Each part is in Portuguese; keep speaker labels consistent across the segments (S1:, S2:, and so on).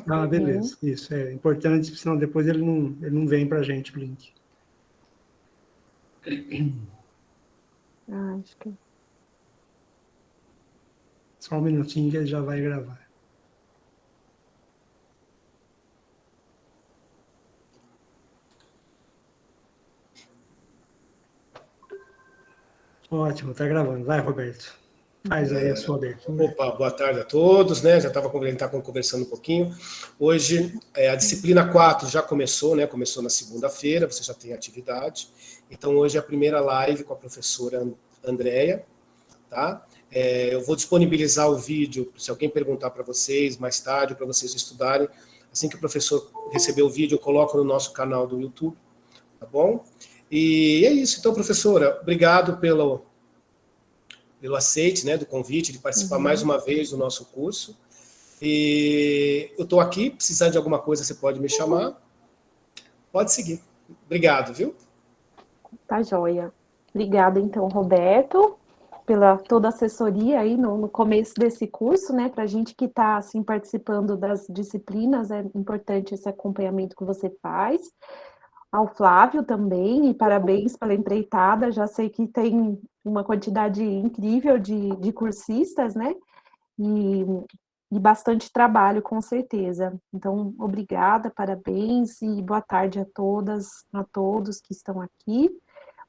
S1: Ah, beleza. Isso é importante, senão depois ele não vem para a gente o link.
S2: Acho que...
S1: Só um minutinho que ele já vai gravar. Ótimo, está gravando. Vai, Roberto. Faz aí a sua abertura.
S3: Opa, boa tarde a todos, né? Já estava conversando um pouquinho. Hoje, a disciplina 4 já começou, né? Começou na segunda-feira, você já tem atividade. Então, hoje é a primeira live com a professora Andréia, tá? Eu vou disponibilizar o vídeo, se alguém perguntar para vocês mais tarde, para vocês estudarem. Assim que o professor receber o vídeo, eu coloco no nosso canal do YouTube, tá bom? E é isso. Então, professora, obrigado pelo aceite, né, do convite, de participar mais uma vez do nosso curso. E eu estou aqui, precisando de alguma coisa, você pode me chamar. Pode seguir. Obrigado, viu?
S2: Tá joia. Obrigada, então, Roberto, pela toda a assessoria aí no começo desse curso, né? Para a gente que está, assim, participando das disciplinas, é importante esse acompanhamento que você faz. Ao Flávio também, e parabéns pela empreitada, já sei que tem uma quantidade incrível de cursistas, né? E bastante trabalho, com certeza. Então, obrigada, parabéns e boa tarde a todas, a todos que estão aqui.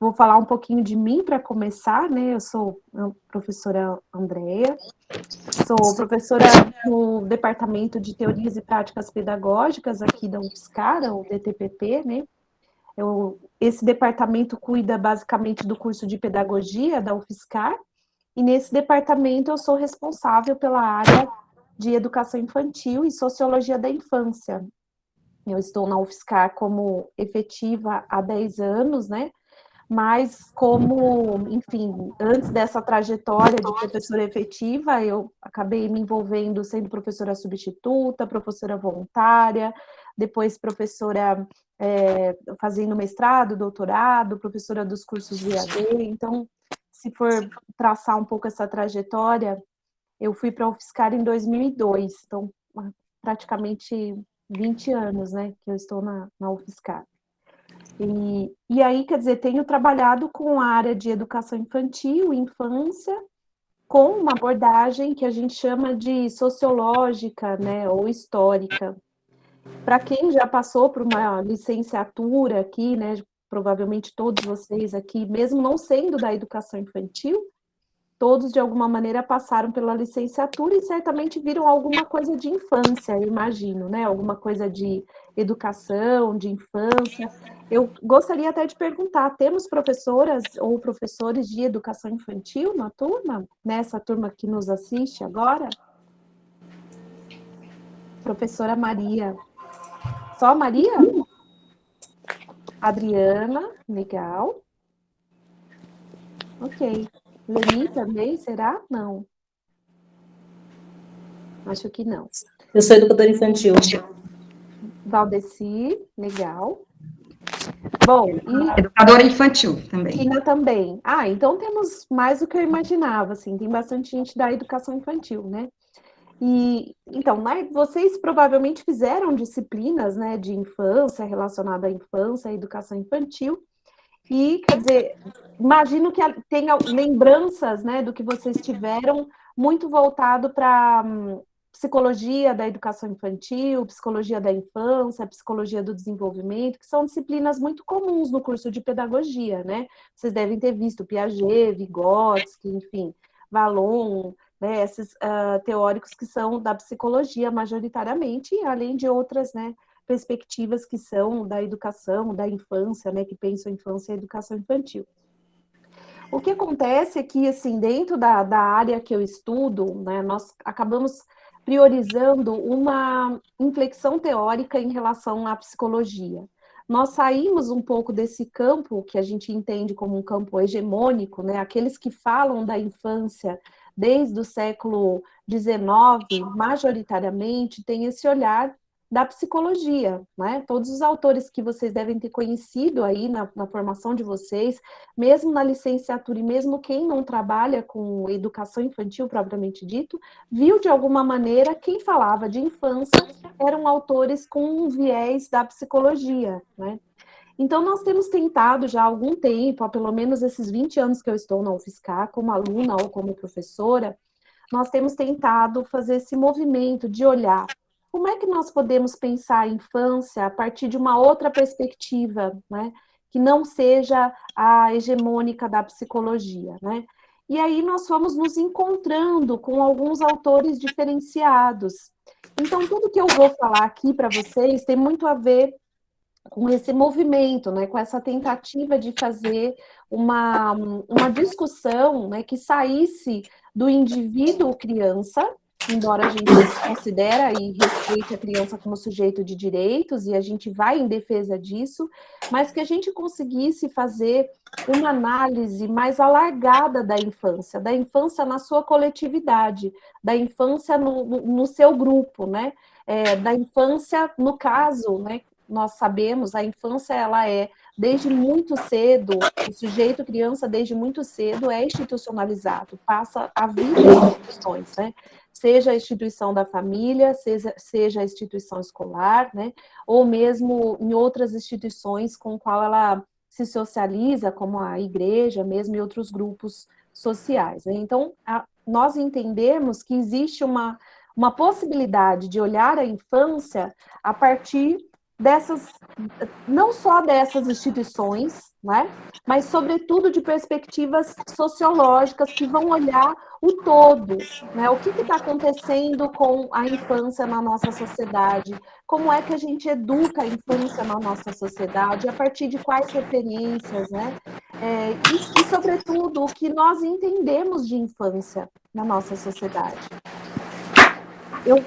S2: Vou falar um pouquinho de mim para começar, né? Eu sou a professora Andréia, sou professora no Departamento de Teorias e Práticas Pedagógicas aqui da UFSCar, o DTPP, né? Esse departamento cuida basicamente do curso de Pedagogia da UFSCar, e nesse departamento eu sou responsável pela área de Educação Infantil e Sociologia da Infância. Eu estou na UFSCar como efetiva há 10 anos, né? Mas como, enfim, antes dessa trajetória de professora efetiva, eu acabei me envolvendo sendo professora substituta, professora voluntária, depois professora fazendo mestrado, doutorado, professora dos cursos de EAD. Então, se for traçar um pouco essa trajetória, eu fui para a UFSCar em 2002, então praticamente 20 anos, né, que eu estou na UFSCar. E aí, quer dizer, tenho trabalhado com a área de educação infantil, infância, com uma abordagem que a gente chama de sociológica, né, ou histórica. Para quem já passou por uma licenciatura aqui, né, provavelmente todos vocês aqui, mesmo não sendo da educação infantil, todos de alguma maneira passaram pela licenciatura e certamente viram alguma coisa de infância, eu imagino, né? Alguma coisa de educação, de infância. Eu gostaria até de perguntar, temos professoras ou professores de educação infantil na turma? Nessa turma que nos assiste agora? Professora Maria. Só a Maria? Adriana, legal. Ok. Leni também, será? Não. Acho que não.
S4: Eu sou educadora infantil.
S2: Valdeci, legal. Bom, e...
S5: Educadora infantil também.
S2: Tina também. Ah, então temos mais do que eu imaginava, assim, tem bastante gente da educação infantil, né? E, então, vocês provavelmente fizeram disciplinas, né, de infância, relacionada à infância, à educação infantil, e, quer dizer, imagino que tenha lembranças, né, do que vocês tiveram muito voltado para psicologia da educação infantil, psicologia da infância, psicologia do desenvolvimento, que são disciplinas muito comuns no curso de pedagogia, né? Vocês devem ter visto Piaget, Vygotsky, enfim, Vallon, né, esses teóricos que são da psicologia majoritariamente, além de outras, né, perspectivas que são da educação, da infância, né, que pensam a infância e a educação infantil. O que acontece é que, assim, dentro da área que eu estudo, né, nós acabamos priorizando uma inflexão teórica em relação à psicologia. Nós saímos um pouco desse campo que a gente entende como um campo hegemônico, né, aqueles que falam da infância desde o século XIX, majoritariamente, têm esse olhar da psicologia, né? Todos os autores que vocês devem ter conhecido aí na formação de vocês, mesmo na licenciatura e mesmo quem não trabalha com educação infantil propriamente dito, viu de alguma maneira quem falava de infância eram autores com um viés da psicologia, né? Então, nós temos tentado já há algum tempo, há pelo menos esses 20 anos que eu estou na UFSCar, como aluna ou como professora, nós temos tentado fazer esse movimento de olhar como é que nós podemos pensar a infância a partir de uma outra perspectiva, né? Que não seja a hegemônica da psicologia, né? E aí nós fomos nos encontrando com alguns autores diferenciados. Então, tudo que eu vou falar aqui para vocês tem muito a ver com esse movimento, né, com essa tentativa de fazer uma discussão, né, que saísse do indivíduo criança, embora a gente considera e respeite a criança como sujeito de direitos, e a gente vai em defesa disso, mas que a gente conseguisse fazer uma análise mais alargada da infância na sua coletividade, da infância no seu grupo, né, da infância, no caso, né, nós sabemos, a infância, ela é, desde muito cedo, o sujeito criança, desde muito cedo, é institucionalizado, passa a vida em instituições, né? Seja a instituição da família, seja a instituição escolar, né? Ou mesmo em outras instituições com qual ela se socializa, como a igreja, mesmo e outros grupos sociais, né? Então, nós entendemos que existe uma possibilidade de olhar a infância a partir dessas, não só dessas instituições, né, mas sobretudo de perspectivas sociológicas que vão olhar o todo, né, o que está acontecendo com a infância na nossa sociedade, como é que a gente educa a infância na nossa sociedade, a partir de quais referências, né, e sobretudo o que nós entendemos de infância na nossa sociedade.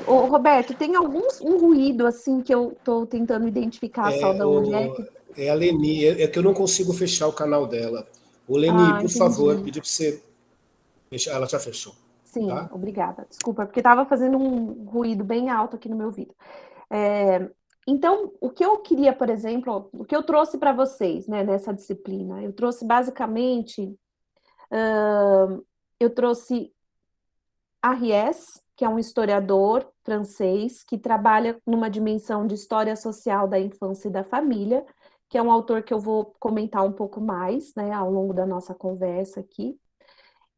S2: Roberto, tem um ruído assim que eu estou tentando identificar só de onde é que.
S3: É a Leni, é que eu não consigo fechar o canal dela. O Leni, por favor, pedir para você fechar. Ela já fechou.
S2: Sim,
S3: tá?
S2: Obrigada. Desculpa, porque estava fazendo um ruído bem alto aqui no meu ouvido. Então, o que eu queria, por exemplo, o que eu trouxe para vocês, né, nessa disciplina, eu trouxe basicamente, eu trouxe Arries, que é um historiador francês que trabalha numa dimensão de história social da infância e da família, que é um autor que eu vou comentar um pouco mais, né, ao longo da nossa conversa aqui.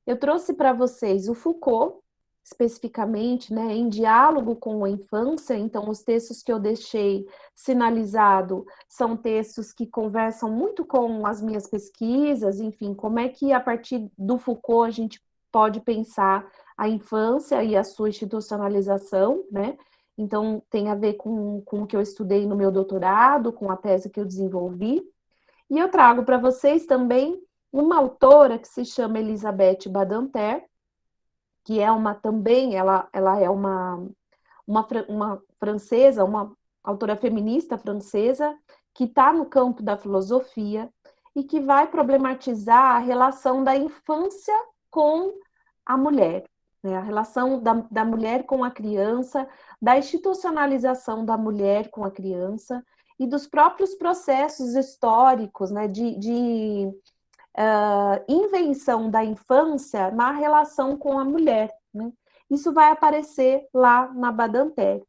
S2: Eu trouxe para vocês o Foucault, especificamente, né, em diálogo com a infância. Então, os textos que eu deixei sinalizado são textos que conversam muito com as minhas pesquisas, enfim, como é que a partir do Foucault a gente pode pensar a infância e a sua institucionalização, né? Então, tem a ver com o que eu estudei no meu doutorado, com a tese que eu desenvolvi. E eu trago para vocês também uma autora que se chama Elisabeth Badinter, que é ela é uma francesa, uma autora feminista francesa, que está no campo da filosofia e que vai problematizar a relação da infância com a mulher, né? A relação da mulher com a criança, da institucionalização da mulher com a criança e dos próprios processos históricos, né, de invenção da infância na relação com a mulher, né? Isso vai aparecer lá na Badinter.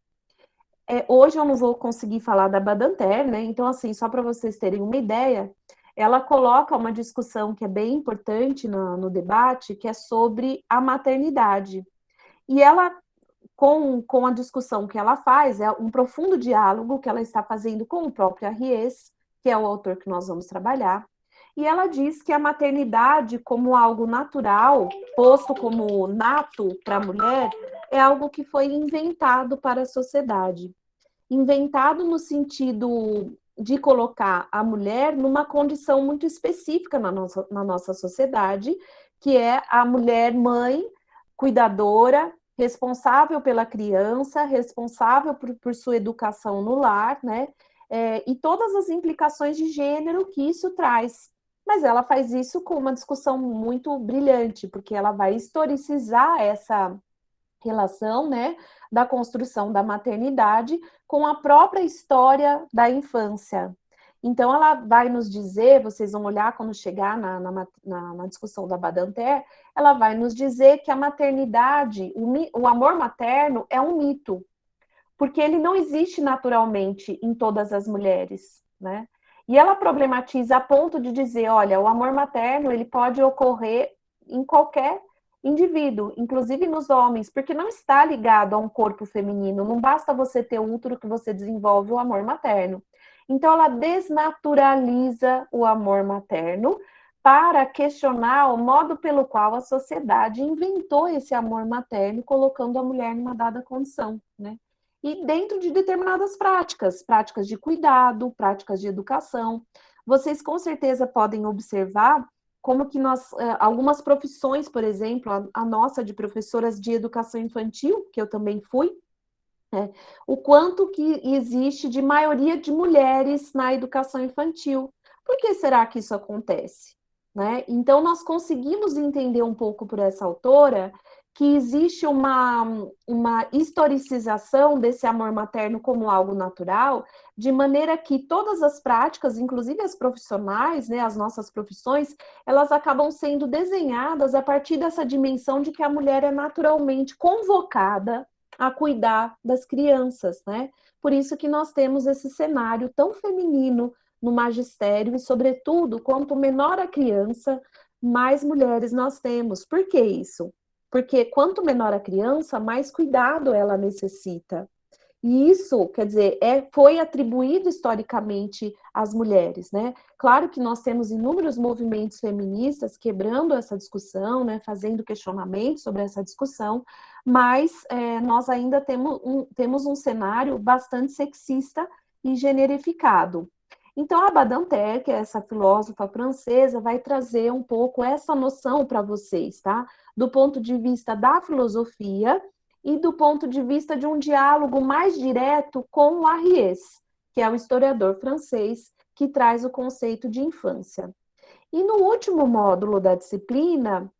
S2: Hoje eu não vou conseguir falar da Badinter, né? Então, assim, só para vocês terem uma ideia, ela coloca uma discussão que é bem importante no debate, que é sobre a maternidade. E ela, com a discussão que ela faz, é um profundo diálogo que ela está fazendo com o próprio Arries, que é o autor que nós vamos trabalhar, e ela diz que a maternidade, como algo natural, posto como nato para a mulher, é algo que foi inventado para a sociedade. Inventado no sentido de colocar a mulher numa condição muito específica na nossa sociedade, que é a mulher mãe, cuidadora, responsável pela criança, responsável por sua educação no lar, né? E todas as implicações de gênero que isso traz. Mas ela faz isso com uma discussão muito brilhante, porque ela vai historicizar relação, né, da construção da maternidade com a própria história da infância. Então, ela vai nos dizer, vocês vão olhar quando chegar na discussão da Badanter, ela vai nos dizer que a maternidade, o amor materno é um mito, porque ele não existe naturalmente em todas as mulheres, né? E ela problematiza a ponto de dizer, olha, o amor materno, ele pode ocorrer em qualquer indivíduo, inclusive nos homens, porque não está ligado a um corpo feminino, não basta você ter útero que você desenvolve o amor materno. Então, ela desnaturaliza o amor materno para questionar o modo pelo qual a sociedade inventou esse amor materno, colocando a mulher numa dada condição, né? E dentro de determinadas práticas de cuidado, práticas de educação. Vocês com certeza podem observar como que algumas profissões, por exemplo, a nossa de professoras de educação infantil, que eu também fui, o quanto que existe de maioria de mulheres na educação infantil. Por que será que isso acontece? Né? Então, nós conseguimos entender um pouco por essa autora que existe uma historicização desse amor materno como algo natural, de maneira que todas as práticas, inclusive as profissionais, né, as nossas profissões, elas acabam sendo desenhadas a partir dessa dimensão de que a mulher é naturalmente convocada a cuidar das crianças, né? Por isso que nós temos esse cenário tão feminino no magistério e, sobretudo, quanto menor a criança, mais mulheres nós temos. Por que isso? Porque quanto menor a criança, mais cuidado ela necessita. E isso, quer dizer, foi atribuído historicamente às mulheres, né? Claro que nós temos inúmeros movimentos feministas quebrando essa discussão, né? Fazendo questionamentos sobre essa discussão, mas nós ainda temos um cenário bastante sexista e generificado. Então, a Badanter, que é essa filósofa francesa, vai trazer um pouco essa noção para vocês, tá? Do ponto de vista da filosofia e do ponto de vista de um diálogo mais direto com o Arriès, que é o historiador francês que traz o conceito de infância. E no último módulo da disciplina,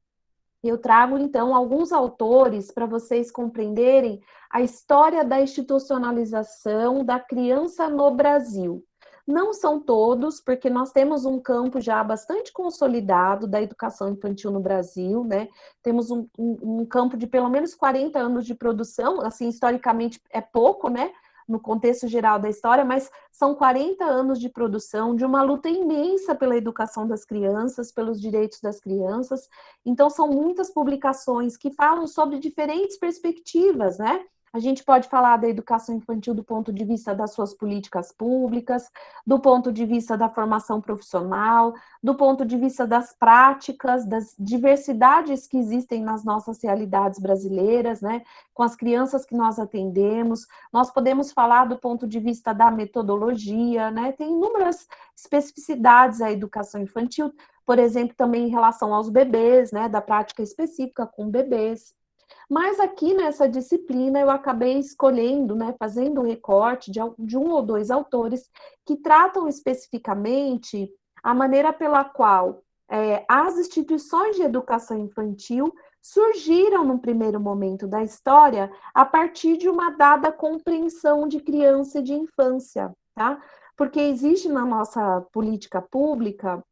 S2: eu trago, então, alguns autores para vocês compreenderem a história da institucionalização da criança no Brasil. Não são todos, porque nós temos um campo já bastante consolidado da educação infantil no Brasil, né? Temos um campo de pelo menos 40 anos de produção, assim, historicamente é pouco, né? No contexto geral da história, mas são 40 anos de produção, de uma luta imensa pela educação das crianças, pelos direitos das crianças. Então, são muitas publicações que falam sobre diferentes perspectivas, né? A gente pode falar da educação infantil do ponto de vista das suas políticas públicas, do ponto de vista da formação profissional, do ponto de vista das práticas, das diversidades que existem nas nossas realidades brasileiras, né? Com as crianças que nós atendemos. Nós podemos falar do ponto de vista da metodologia, né? Tem inúmeras especificidades à educação infantil, por exemplo, também em relação aos bebês, né? Da prática específica com bebês. Mas aqui nessa disciplina eu acabei escolhendo, né, fazendo um recorte de um ou dois autores que tratam especificamente a maneira pela qual as instituições de educação infantil surgiram no primeiro momento da história a partir de uma dada compreensão de criança e de infância, tá? Porque existe na nossa política pública,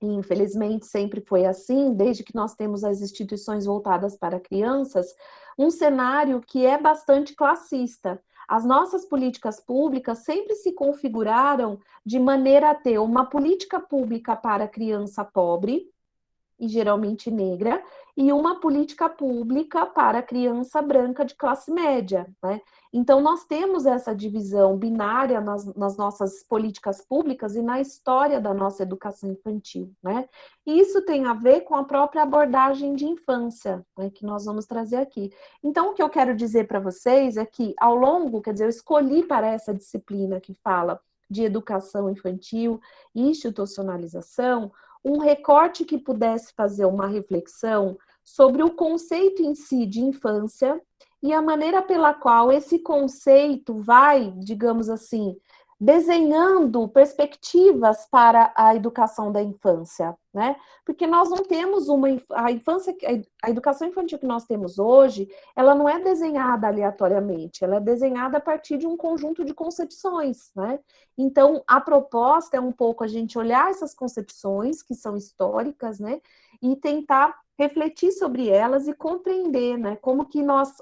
S2: e infelizmente sempre foi assim, desde que nós temos as instituições voltadas para crianças, um cenário que é bastante classista. As nossas políticas públicas sempre se configuraram de maneira a ter uma política pública para a criança pobre, e geralmente negra, e uma política pública para a criança branca de classe média, né? Então, nós temos essa divisão binária nas nossas políticas públicas e na história da nossa educação infantil, né? E isso tem a ver com a própria abordagem de infância, né, que nós vamos trazer aqui. Então, o que eu quero dizer para vocês é que, ao longo, quer dizer, eu escolhi para essa disciplina que fala de educação infantil e institucionalização, um recorte que pudesse fazer uma reflexão sobre o conceito em si de infância e a maneira pela qual esse conceito vai, digamos assim, desenhando perspectivas para a educação da infância, né? Porque nós não temos a educação infantil que nós temos hoje, ela não é desenhada aleatoriamente, ela é desenhada a partir de um conjunto de concepções, né? Então, a proposta é um pouco a gente olhar essas concepções, que são históricas, né? E tentar refletir sobre elas e compreender, né, como que nós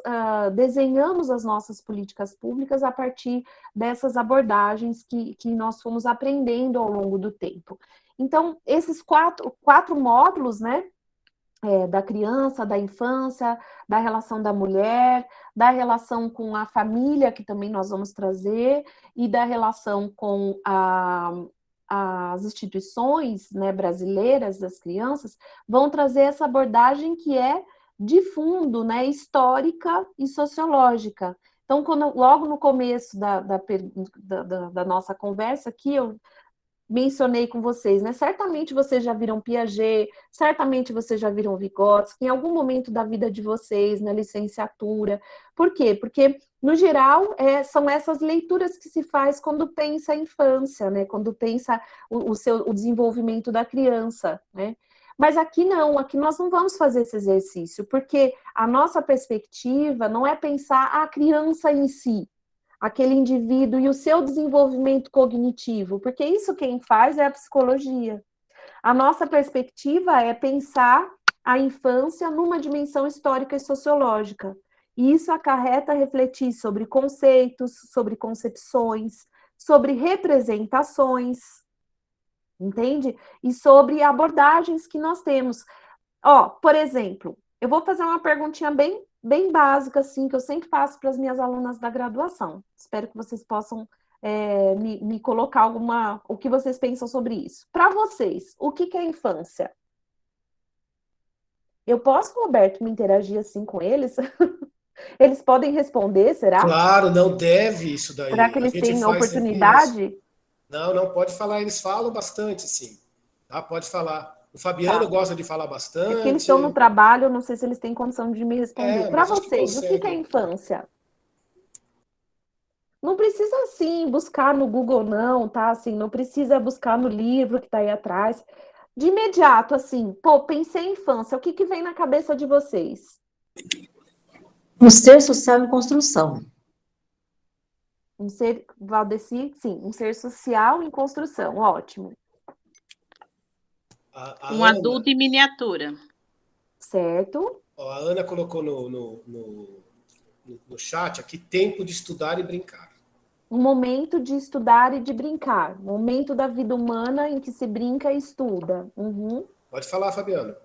S2: desenhamos as nossas políticas públicas a partir dessas abordagens que nós fomos aprendendo ao longo do tempo. Então, esses quatro módulos, né, da criança, da infância, da relação da mulher, da relação com a família, que também nós vamos trazer, e da relação com as instituições, né, brasileiras das crianças, vão trazer essa abordagem que é de fundo, né, histórica e sociológica. Então, logo no começo da nossa conversa aqui, eu mencionei com vocês, né? Certamente vocês já viram Piaget, certamente vocês já viram Vygotsky, em algum momento da vida de vocês, na licenciatura. Por quê? Porque, no geral, são essas leituras que se faz quando pensa a infância, né? Quando pensa o desenvolvimento da criança, né? Mas aqui não, aqui nós não vamos fazer esse exercício, porque a nossa perspectiva não é pensar a criança em si, aquele indivíduo e o seu desenvolvimento cognitivo, porque isso quem faz é a psicologia. A nossa perspectiva é pensar a infância numa dimensão histórica e sociológica. E isso acarreta refletir sobre conceitos, sobre concepções, sobre representações, entende? E sobre abordagens que nós temos. Por exemplo, eu vou fazer uma perguntinha bem básica, assim, que eu sempre faço para as minhas alunas da graduação. Espero que vocês possam me colocar o que vocês pensam sobre isso. Para vocês, o que é infância? Eu posso, Roberto, me interagir assim com eles? Eles podem responder, será?
S3: Claro, não deve isso
S2: Será
S3: daí.
S2: que
S3: A
S2: eles
S3: gente
S2: têm
S3: faz sempre isso.
S2: oportunidade?
S3: Não, não pode falar, eles falam bastante, sim. Tá? Pode falar. O Fabiano
S2: Tá.
S3: gosta de falar
S2: É porque eles estão no
S3: bastante.
S2: trabalho, não sei se eles têm condição de me responder. Para
S3: Mas acho que
S2: vocês, o que é
S3: consegue.
S2: infância? Não precisa, assim, buscar no Google, não, tá? Assim, não precisa buscar no livro que tá aí atrás. De imediato, assim, pensei em infância, o que vem na cabeça de vocês?
S4: Um ser social em construção.
S2: Um ser, Valdeci, sim, um ser social em construção, ótimo.
S3: A
S5: Um
S3: Ana,
S5: adulto em miniatura.
S2: Certo?
S3: a Ana colocou no chat aqui, tempo de estudar e brincar.
S2: Um momento de estudar e de brincar. Momento da vida humana em que se brinca e estuda. Uhum.
S3: Pode falar, Fabiano.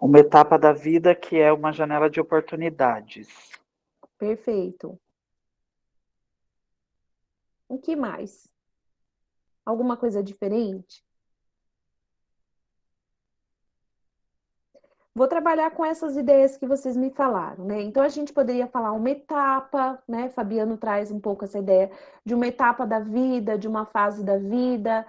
S6: Uma etapa da vida que é uma janela de oportunidades.
S2: Perfeito. O que mais? Alguma coisa diferente? Vou trabalhar com essas ideias que vocês me falaram, né? Então, a gente poderia falar uma etapa, né? Fabiano traz um pouco essa ideia de uma etapa da vida, de uma fase da vida.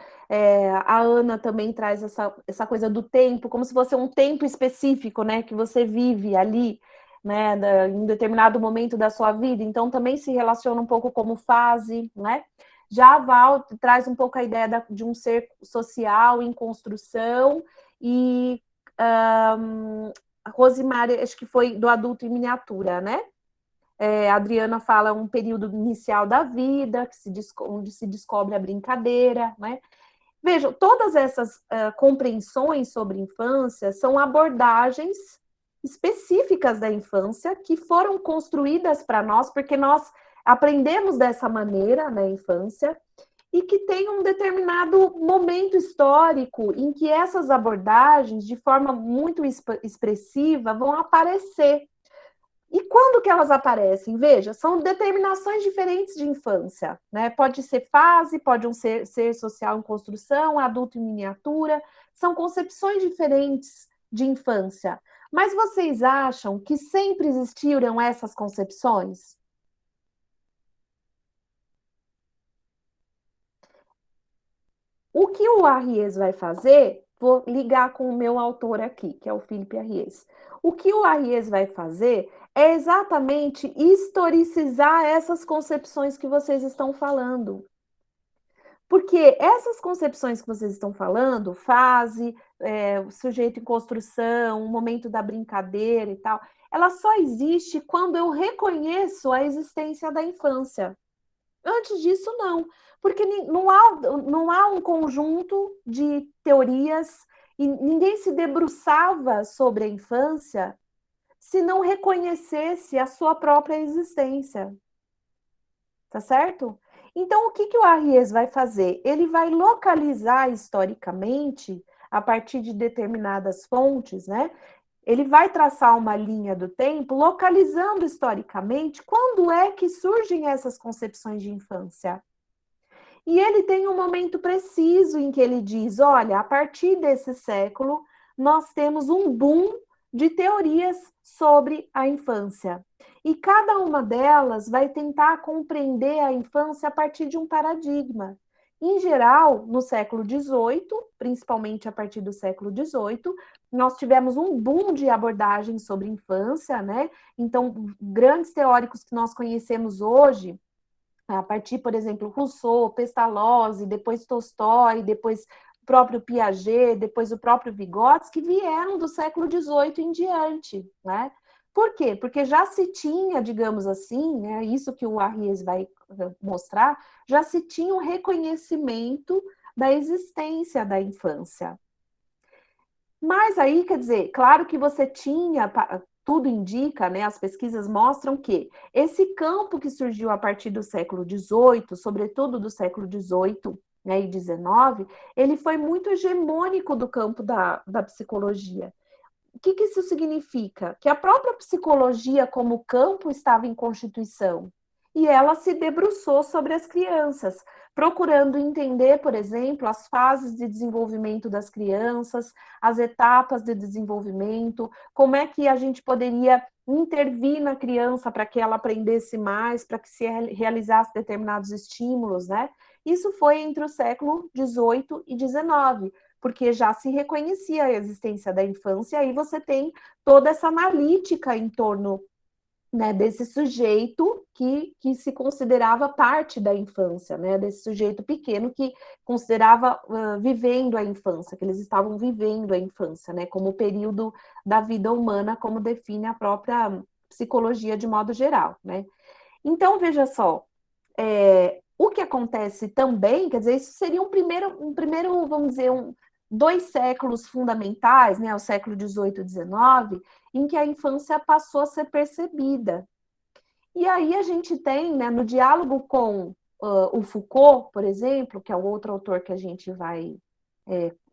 S2: A Ana também traz essa coisa do tempo, como se fosse um tempo específico, né? Que você vive ali, né? Em um determinado momento da sua vida. Então, também se relaciona um pouco como fase, né? Já a Val traz um pouco a ideia de um ser social em construção e a Rosemary, acho que foi do adulto em miniatura, né? A Adriana fala um período inicial da vida, onde se descobre a brincadeira, né? Vejam, todas essas compreensões sobre infância são abordagens específicas da infância que foram construídas para nós, porque nós aprendemos dessa maneira na infância, e que tem um determinado momento histórico em que essas abordagens, de forma muito expressiva, vão aparecer. E quando que elas aparecem? Veja, são determinações diferentes de infância, né? Pode ser fase, pode ser social em construção, adulto em miniatura, são concepções diferentes de infância. Mas vocês acham que sempre existiram essas concepções? O que o Arries vai fazer, vou ligar com o meu autor aqui, que é o Felipe Arries. O que o Arries vai fazer é exatamente historicizar essas concepções que vocês estão falando. Porque essas concepções que vocês estão falando, fase, sujeito em construção, o momento da brincadeira e tal, ela só existe quando eu reconheço a existência da infância. Antes disso, não. Porque não há um conjunto de teorias e ninguém se debruçava sobre a infância se não reconhecesse a sua própria existência. Tá certo? Então, o que o Arries vai fazer? Ele vai localizar historicamente, a partir de determinadas fontes, né? Ele vai traçar uma linha do tempo, localizando historicamente quando é que surgem essas concepções de infância. E ele tem um momento preciso em que ele diz, olha, a partir desse século, nós temos um boom de teorias sobre a infância. E cada uma delas vai tentar compreender a infância a partir de um paradigma. Em geral, no século XVIII, principalmente a partir do século XVIII, nós tivemos um boom de abordagens sobre infância, né? Então, grandes teóricos que nós conhecemos hoje, a partir, por exemplo, Rousseau, Pestalozzi, depois Tolstói, depois o próprio Piaget, depois o próprio Vygotsky, vieram do século XVIII em diante, né? Por quê? Porque já se tinha, digamos assim, né, isso que o Arries vai mostrar, já se tinha um reconhecimento da existência da infância. Mas aí, quer dizer, claro que você tinha, tudo indica, né, as pesquisas mostram que esse campo que surgiu a partir do século XVIII, sobretudo do século XVIII, né, e XIX, ele foi muito hegemônico do campo da psicologia. O que isso significa? Que a própria psicologia como campo estava em constituição e ela se debruçou sobre as crianças, procurando entender, por exemplo, as fases de desenvolvimento das crianças, as etapas de desenvolvimento, como é que a gente poderia intervir na criança para que ela aprendesse mais, para que se realizasse determinados estímulos, né? Isso foi entre o século XVIII e XIX, porque já se reconhecia a existência da infância, e aí você tem toda essa analítica em torno, né, desse sujeito que se considerava parte da infância, né, desse sujeito pequeno que considerava vivendo a infância, que eles estavam vivendo a infância, né, como período da vida humana, como define a própria psicologia de modo geral, né. Então, veja só, o que acontece também, quer dizer, isso seria um primeiro, vamos dizer, 2 séculos fundamentais, né, o século XVIII e XIX, em que a infância passou a ser percebida. E aí a gente tem, né, no diálogo com o Foucault, por exemplo, que é o outro autor que a gente vai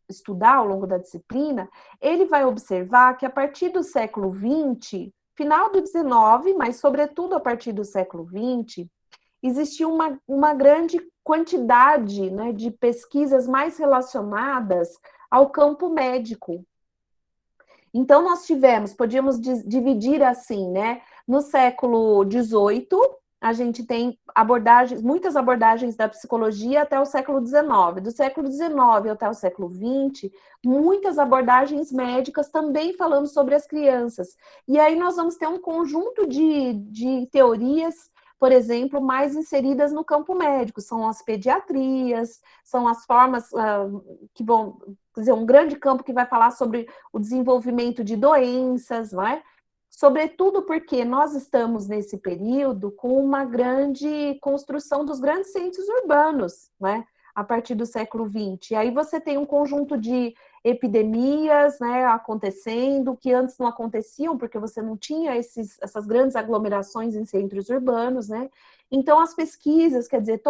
S2: estudar ao longo da disciplina, ele vai observar que a partir do século XX, final do XIX, mas sobretudo a partir do século XX, existiu uma grande quantidade, né, de pesquisas mais relacionadas ao campo médico. Então, nós podíamos dividir assim, né? No século XVIII, a gente tem muitas abordagens da psicologia até o século XIX. Do século XIX até o século XX, muitas abordagens médicas também falando sobre as crianças. E aí nós vamos ter um conjunto de teorias, por exemplo, mais inseridas no campo médico, são as pediatrias, são as formas que vão, quer dizer, um grande campo que vai falar sobre o desenvolvimento de doenças, não é? Sobretudo porque nós estamos nesse período com uma grande construção dos grandes centros urbanos, né? A partir do século XX. E aí você tem um conjunto de epidemias, né, acontecendo, que antes não aconteciam, porque você não tinha essas grandes aglomerações em centros urbanos, né? Então, as pesquisas, quer dizer,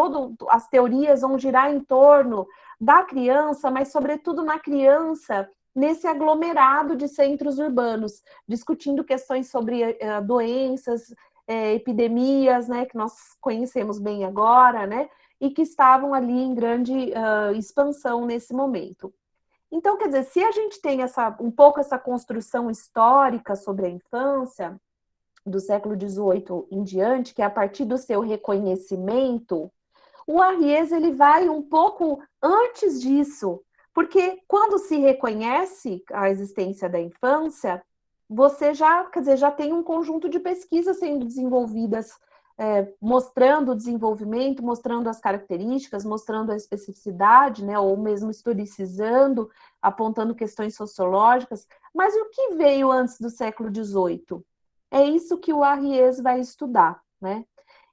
S2: as teorias vão girar em torno da criança, mas sobretudo na criança, nesse aglomerado de centros urbanos, discutindo questões sobre doenças, epidemias, né, que nós conhecemos bem agora, né, e que estavam ali em grande expansão nesse momento. Então, quer dizer, se a gente tem um pouco essa construção histórica sobre a infância, do século XVIII em diante, que é a partir do seu reconhecimento, o Arries ele vai um pouco antes disso, porque quando se reconhece a existência da infância, você já, quer dizer, já tem um conjunto de pesquisas sendo desenvolvidas, mostrando o desenvolvimento, mostrando as características, mostrando a especificidade, né, ou mesmo historicizando, apontando questões sociológicas. Mas o que veio antes do século XVIII? É isso que o Arriès vai estudar, né?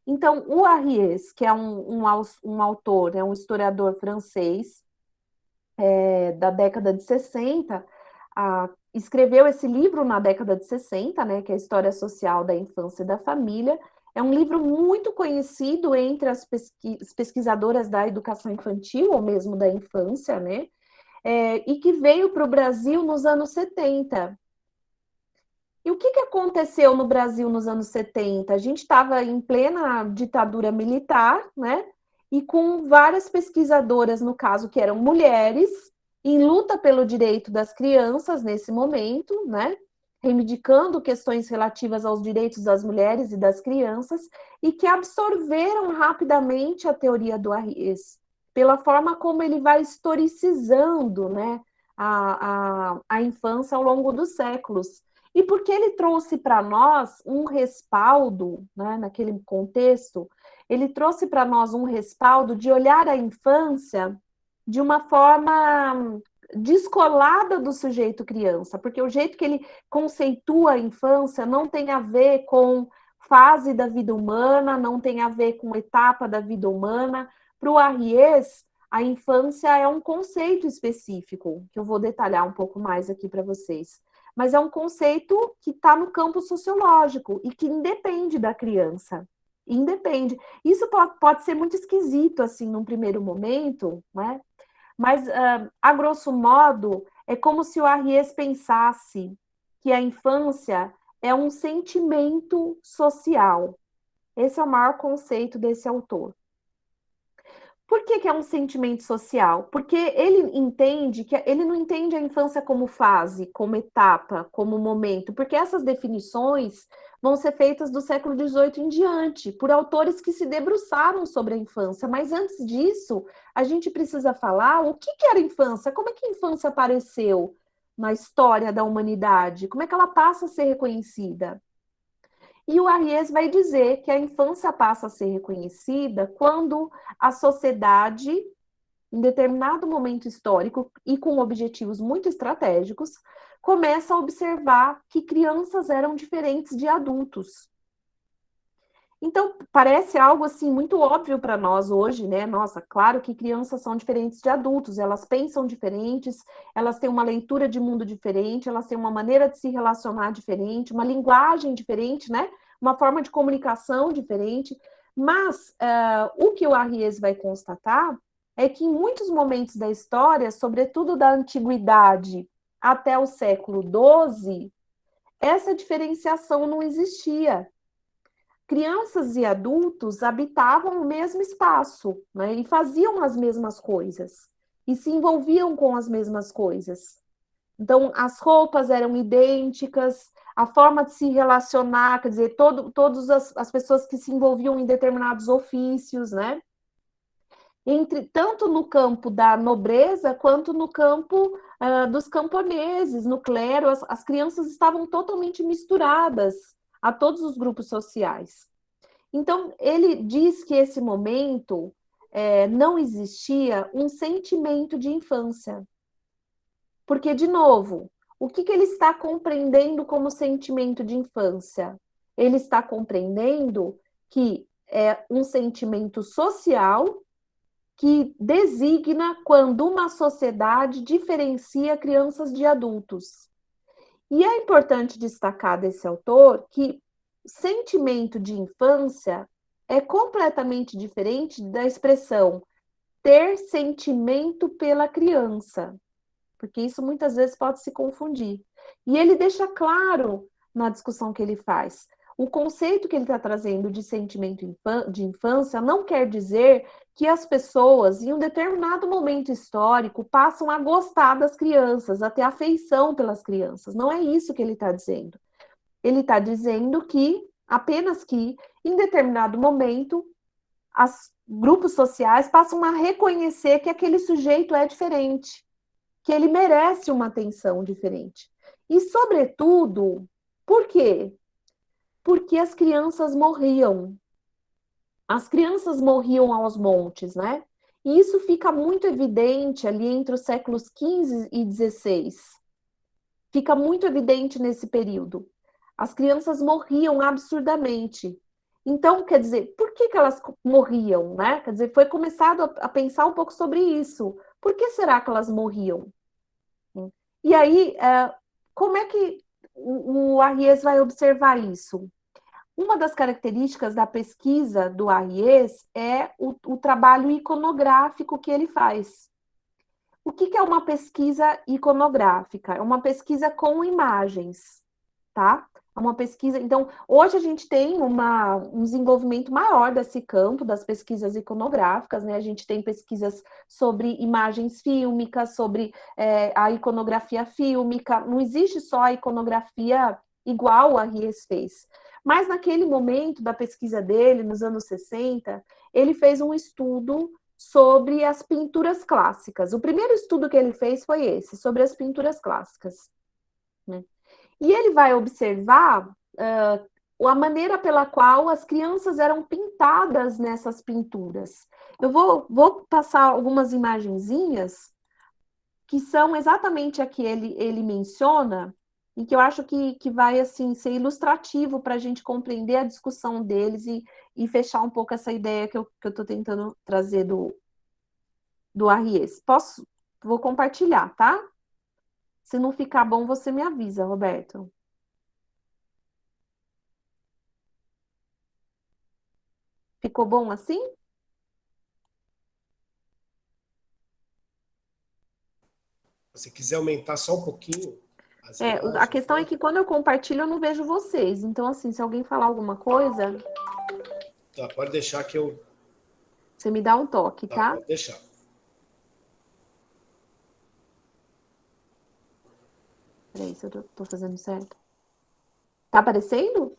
S2: Então, o Arriès, que é um autor, um historiador francês, da década de 60, escreveu esse livro na década de 60, né, que é a História Social da Infância e da Família. É um livro muito conhecido entre as pesquisadoras da educação infantil, ou mesmo da infância, né, e que veio para o Brasil nos anos 70. E o que aconteceu no Brasil nos anos 70? A gente estava em plena ditadura militar, né? E com várias pesquisadoras, no caso, que eram mulheres, em luta pelo direito das crianças nesse momento, né? Reivindicando questões relativas aos direitos das mulheres e das crianças, e que absorveram rapidamente a teoria do Arriès, pela forma como ele vai historicizando, né, a infância ao longo dos séculos. E porque ele trouxe para nós um respaldo, né, naquele contexto, ele trouxe para nós um respaldo de olhar a infância de uma forma descolada do sujeito criança, porque o jeito que ele conceitua a infância não tem a ver com fase da vida humana, não tem a ver com etapa da vida humana. Para o Arriès, a infância é um conceito específico, que eu vou detalhar um pouco mais aqui para vocês. Mas é um conceito que está no campo sociológico e que independe da criança. Independe. Isso pode ser muito esquisito, assim, num primeiro momento, né? Mas, a grosso modo, é como se o Arriès pensasse que a infância é um sentimento social. Esse é o maior conceito desse autor. Por que é um sentimento social? Porque ele entende que ele não entende a infância como fase, como etapa, como momento, porque essas definições vão ser feitas do século XVIII em diante, por autores que se debruçaram sobre a infância. Mas antes disso, a gente precisa falar o que era a infância, como é que a infância apareceu na história da humanidade, como é que ela passa a ser reconhecida. E o Arriès vai dizer que a infância passa a ser reconhecida quando a sociedade, em determinado momento histórico e com objetivos muito estratégicos, começa a observar que crianças eram diferentes de adultos. Então, parece algo assim muito óbvio para nós hoje, né? Nossa, claro que crianças são diferentes de adultos, elas pensam diferentes, elas têm uma leitura de mundo diferente, elas têm uma maneira de se relacionar diferente, uma linguagem diferente, né? Uma forma de comunicação diferente. Mas o que o Arriès vai constatar é que em muitos momentos da história, sobretudo da antiguidade até o século XII, essa diferenciação não existia. Crianças e adultos habitavam o mesmo espaço, né, e faziam as mesmas coisas, e se envolviam com as mesmas coisas. Então, as roupas eram idênticas, a forma de se relacionar, quer dizer, todas as pessoas que se envolviam em determinados ofícios, né? Tanto no campo da nobreza, quanto no campo dos camponeses, no clero, as crianças estavam totalmente misturadas a todos os grupos sociais. Então, ele diz que esse momento não existia um sentimento de infância. Porque, de novo, o que ele está compreendendo como sentimento de infância? Ele está compreendendo que é um sentimento social que designa quando uma sociedade diferencia crianças de adultos. E é importante destacar desse autor que sentimento de infância é completamente diferente da expressão ter sentimento pela criança, porque isso muitas vezes pode se confundir. E ele deixa claro na discussão que ele faz. O conceito que ele está trazendo de sentimento de infância não quer dizer que as pessoas, em um determinado momento histórico, passam a gostar das crianças, a ter afeição pelas crianças. Não é isso que ele está dizendo. Ele está dizendo que, apenas que, em determinado momento, os grupos sociais passam a reconhecer que aquele sujeito é diferente, que ele merece uma atenção diferente. E, sobretudo, por quê? Porque as crianças morriam. As crianças morriam aos montes, né? E isso fica muito evidente ali entre os séculos XV e XVI. Fica muito evidente nesse período. As crianças morriam absurdamente. Então, quer dizer, por que elas morriam, né? Quer dizer, foi começado a pensar um pouco sobre isso. Por que será que elas morriam? E aí, como é que o Arries vai observar isso? Uma das características da pesquisa do Arries é o trabalho iconográfico que ele faz. O que é uma pesquisa iconográfica? É uma pesquisa com imagens, tá? É uma pesquisa. Então, hoje a gente tem um desenvolvimento maior desse campo das pesquisas iconográficas, né? A gente tem pesquisas sobre imagens fílmicas, sobre a iconografia fílmica. Não existe só a iconografia igual a Ries fez. Mas naquele momento da pesquisa dele, nos anos 60, ele fez um estudo sobre as pinturas clássicas. O primeiro estudo que ele fez foi esse, sobre as pinturas clássicas, né? E ele vai observar a maneira pela qual as crianças eram pintadas nessas pinturas. Eu vou passar algumas imagenzinhas que são exatamente a que ele menciona e que eu acho que vai assim ser ilustrativo para a gente compreender a discussão deles e fechar um pouco essa ideia que eu estou tentando trazer do Arries. Vou compartilhar, tá? Se não ficar bom, você me avisa, Roberto. Ficou bom assim?
S3: Se quiser aumentar só um pouquinho as imagens,
S2: A questão
S3: né?
S2: é que quando eu compartilho, eu não vejo vocês. Então, assim, se alguém falar alguma coisa,
S3: Tá, pode deixar que eu...
S2: você me dá um toque,
S3: Tá,
S2: tá?
S3: pode deixar.
S2: Peraí, se eu tô fazendo certo. Tá aparecendo?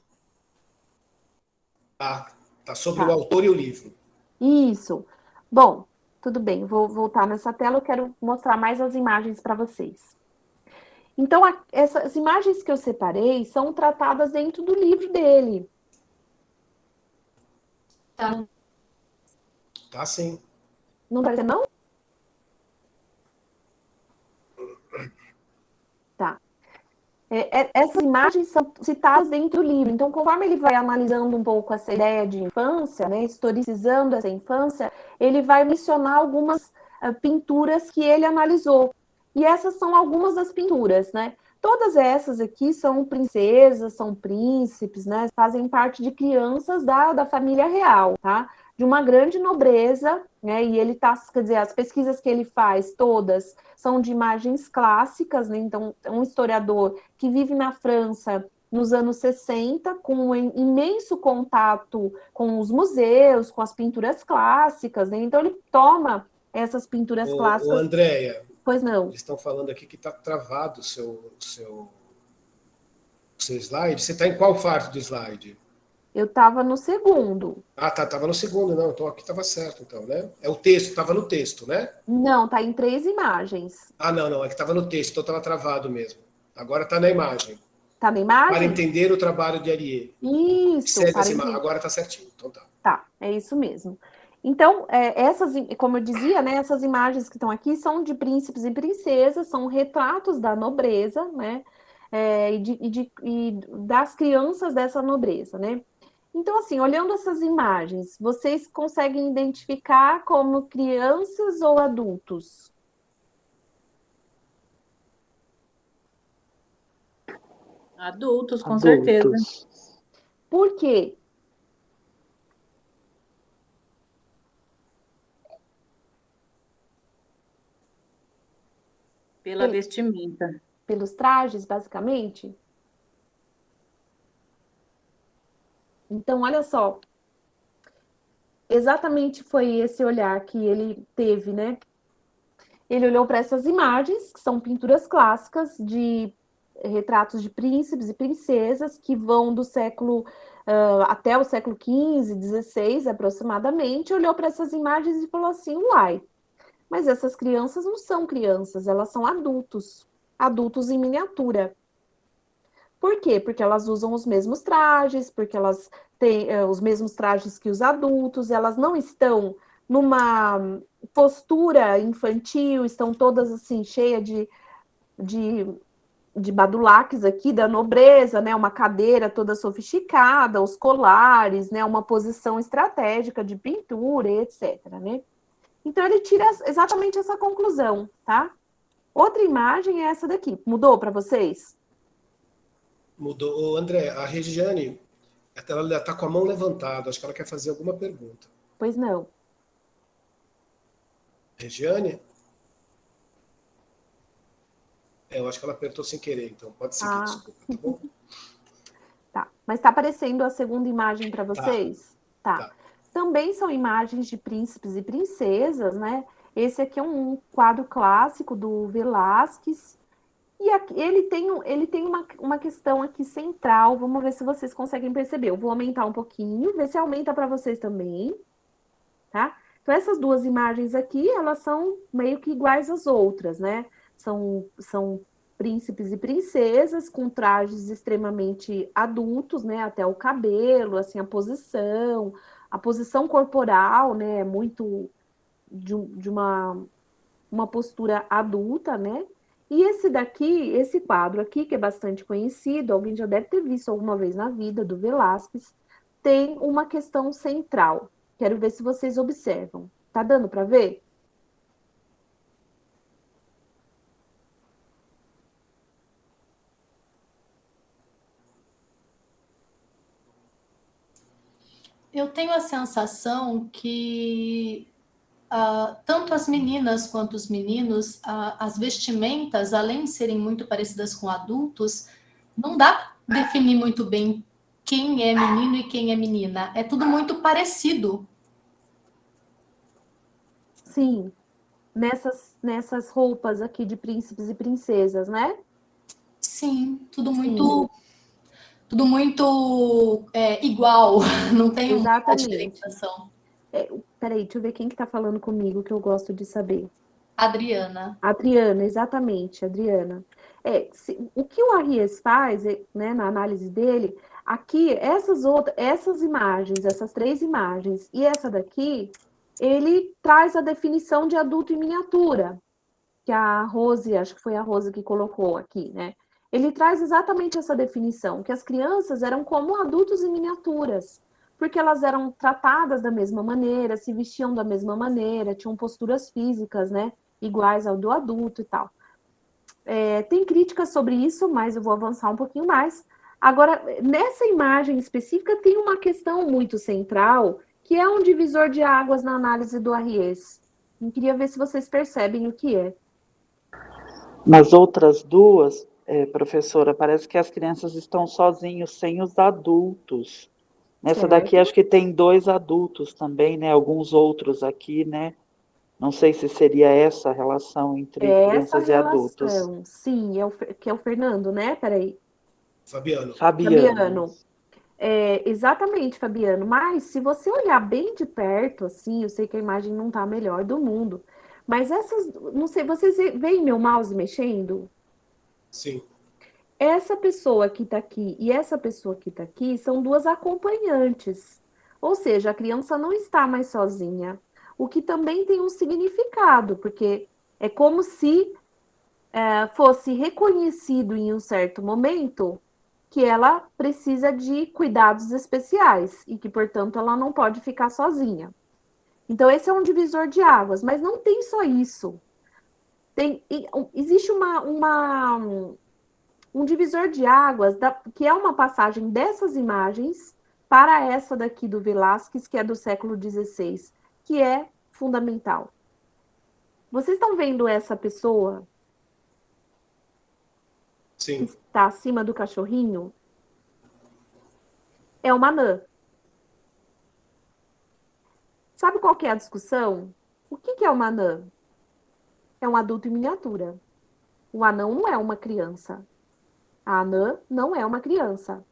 S3: Tá sobre o
S2: Tá.
S3: autor e o livro.
S2: Isso. Bom, tudo bem. Vou voltar nessa tela. Eu quero mostrar mais as imagens para vocês. Então, essas imagens que eu separei são tratadas dentro do livro dele. Então,
S3: Tá, sim.
S2: não parece, não? Tá. Essas imagens são citadas dentro do livro. Então, conforme ele vai analisando um pouco essa ideia de infância, né, historicizando essa infância, ele vai mencionar algumas pinturas que ele analisou. E essas são algumas das pinturas, né? Todas essas aqui são princesas, são príncipes, né? Fazem parte de crianças da família real, tá? De uma grande nobreza, né? E ele tá, quer dizer, as pesquisas que ele faz, todas, são de imagens clássicas, né? Então, é um historiador que vive na França nos anos 60, com um imenso contato com os museus, com as pinturas clássicas, né? Então, ele toma essas pinturas
S3: Ô,
S2: clássicas.
S3: Andréia,
S2: Pois não.
S3: eles estão falando aqui que está travado o seu slide. Você está em qual parte do slide?
S2: Eu estava no segundo.
S3: Ah, tá, estava no segundo, não. Então aqui estava certo, então, né? É o texto, estava no texto, né?
S2: Não, tá em 3 imagens.
S3: Ah, não, é que estava no texto, então estava travado mesmo. Agora está na imagem.
S2: Tá na
S3: Para
S2: imagem?
S3: entender o trabalho de Arié.
S2: Isso,
S3: Agora está certinho, então tá.
S2: Tá, é isso mesmo. Então, como eu dizia, né, essas imagens que estão aqui são de príncipes e princesas, são retratos da nobreza, né, e das crianças dessa nobreza, né. Então, assim, olhando essas imagens, vocês conseguem identificar como crianças ou adultos?
S5: Adultos, com certeza.
S2: Por quê?
S5: Pela vestimenta.
S2: Pelos trajes, basicamente? Então, olha só. Exatamente foi esse olhar que ele teve, né? Ele olhou para essas imagens, que são pinturas clássicas de retratos de príncipes e princesas que vão do século até o século XV, XVI aproximadamente, olhou para essas imagens e falou assim: uai, mas essas crianças não são crianças, elas são adultos, adultos em miniatura. Por quê? Porque elas usam os mesmos trajes, porque elas têm os mesmos trajes que os adultos, elas não estão numa postura infantil, estão todas assim, cheias de, de badulaques aqui da nobreza, né? Uma cadeira toda sofisticada, os colares, né? Uma posição estratégica de pintura, etc, né? Então ele tira exatamente essa conclusão, tá? Outra imagem é essa daqui. Mudou para vocês?
S3: Mudou. Ô, André, a Regiane, ela está com a mão levantada, acho que ela quer fazer alguma pergunta.
S2: Pois não.
S3: Regiane? Eu acho que ela apertou sem querer, então pode seguir, desculpa, tá bom?
S2: Tá. Mas está aparecendo a segunda imagem para vocês? Tá. Também são imagens de príncipes e princesas, né? Esse aqui é um quadro clássico do Velázquez. E aqui, ele tem uma questão aqui central. Vamos ver se vocês conseguem perceber. Eu vou aumentar um pouquinho, ver se aumenta para vocês também, tá? Então, essas duas imagens aqui, elas são meio que iguais às outras, né? São príncipes e princesas com trajes extremamente adultos, né? Até o cabelo, assim, a posição corporal, né? Muito de uma postura adulta, né? E esse daqui, esse quadro aqui, que é bastante conhecido, alguém já deve ter visto alguma vez na vida, do Velázquez, tem uma questão central. Quero ver se vocês observam. Tá dando para ver?
S7: Eu tenho a sensação que tanto as meninas quanto os meninos, as vestimentas, além de serem muito parecidas com adultos, não dá para definir muito bem quem é menino e quem é menina. É tudo muito parecido.
S2: Sim, nessas roupas aqui de príncipes e princesas, né?
S7: Sim, tudo muito igual. Não tem muita
S2: Exatamente.
S7: diferenciação.
S2: Peraí, deixa eu ver quem que tá falando comigo, que eu gosto de saber.
S7: Adriana.
S2: Adriana, exatamente, Adriana. O que o Arries faz, né, na análise dele, aqui, essas imagens, essas três imagens e essa daqui, ele traz a definição de adulto em miniatura, que a Rose, acho que foi a Rose que colocou aqui, né? Ele traz exatamente essa definição, que as crianças eram como adultos em miniaturas, porque elas eram tratadas da mesma maneira, se vestiam da mesma maneira, tinham posturas físicas, né, iguais ao do adulto e tal. Tem críticas sobre isso, mas eu vou avançar um pouquinho mais. Agora, nessa imagem específica, tem uma questão muito central, que é um divisor de águas na análise do Arries. Eu queria ver se vocês percebem o que é.
S6: Nas outras duas, professora, parece que as crianças estão sozinhos, sem os adultos. Nessa
S2: Certo.
S6: daqui, acho que tem 2 adultos também, né? Alguns outros aqui, né? Não sei se seria essa a relação entre crianças e adultos.
S2: Sim, que é o Fernando, né? Peraí.
S3: Fabiano.
S2: Exatamente, Fabiano. Mas se você olhar bem de perto, assim, eu sei que a imagem não tá a melhor do mundo, mas não sei, vocês veem meu mouse mexendo?
S3: Sim.
S2: Essa pessoa que tá aqui e essa pessoa que tá aqui são duas acompanhantes. Ou seja, a criança não está mais sozinha. O que também tem um significado, porque é como se fosse reconhecido em um certo momento que ela precisa de cuidados especiais e que, portanto, ela não pode ficar sozinha. Então, esse é um divisor de águas, mas não tem só isso. Existe um divisor de águas, que é uma passagem dessas imagens para essa daqui do Velázquez, que é do século XVI, que é fundamental. Vocês estão vendo essa pessoa?
S3: Sim.
S2: Que está acima do cachorrinho? É uma anã. Sabe qual que é a discussão? O que é uma anã? É um adulto em miniatura. O anão não é uma criança. A anã não é uma criança.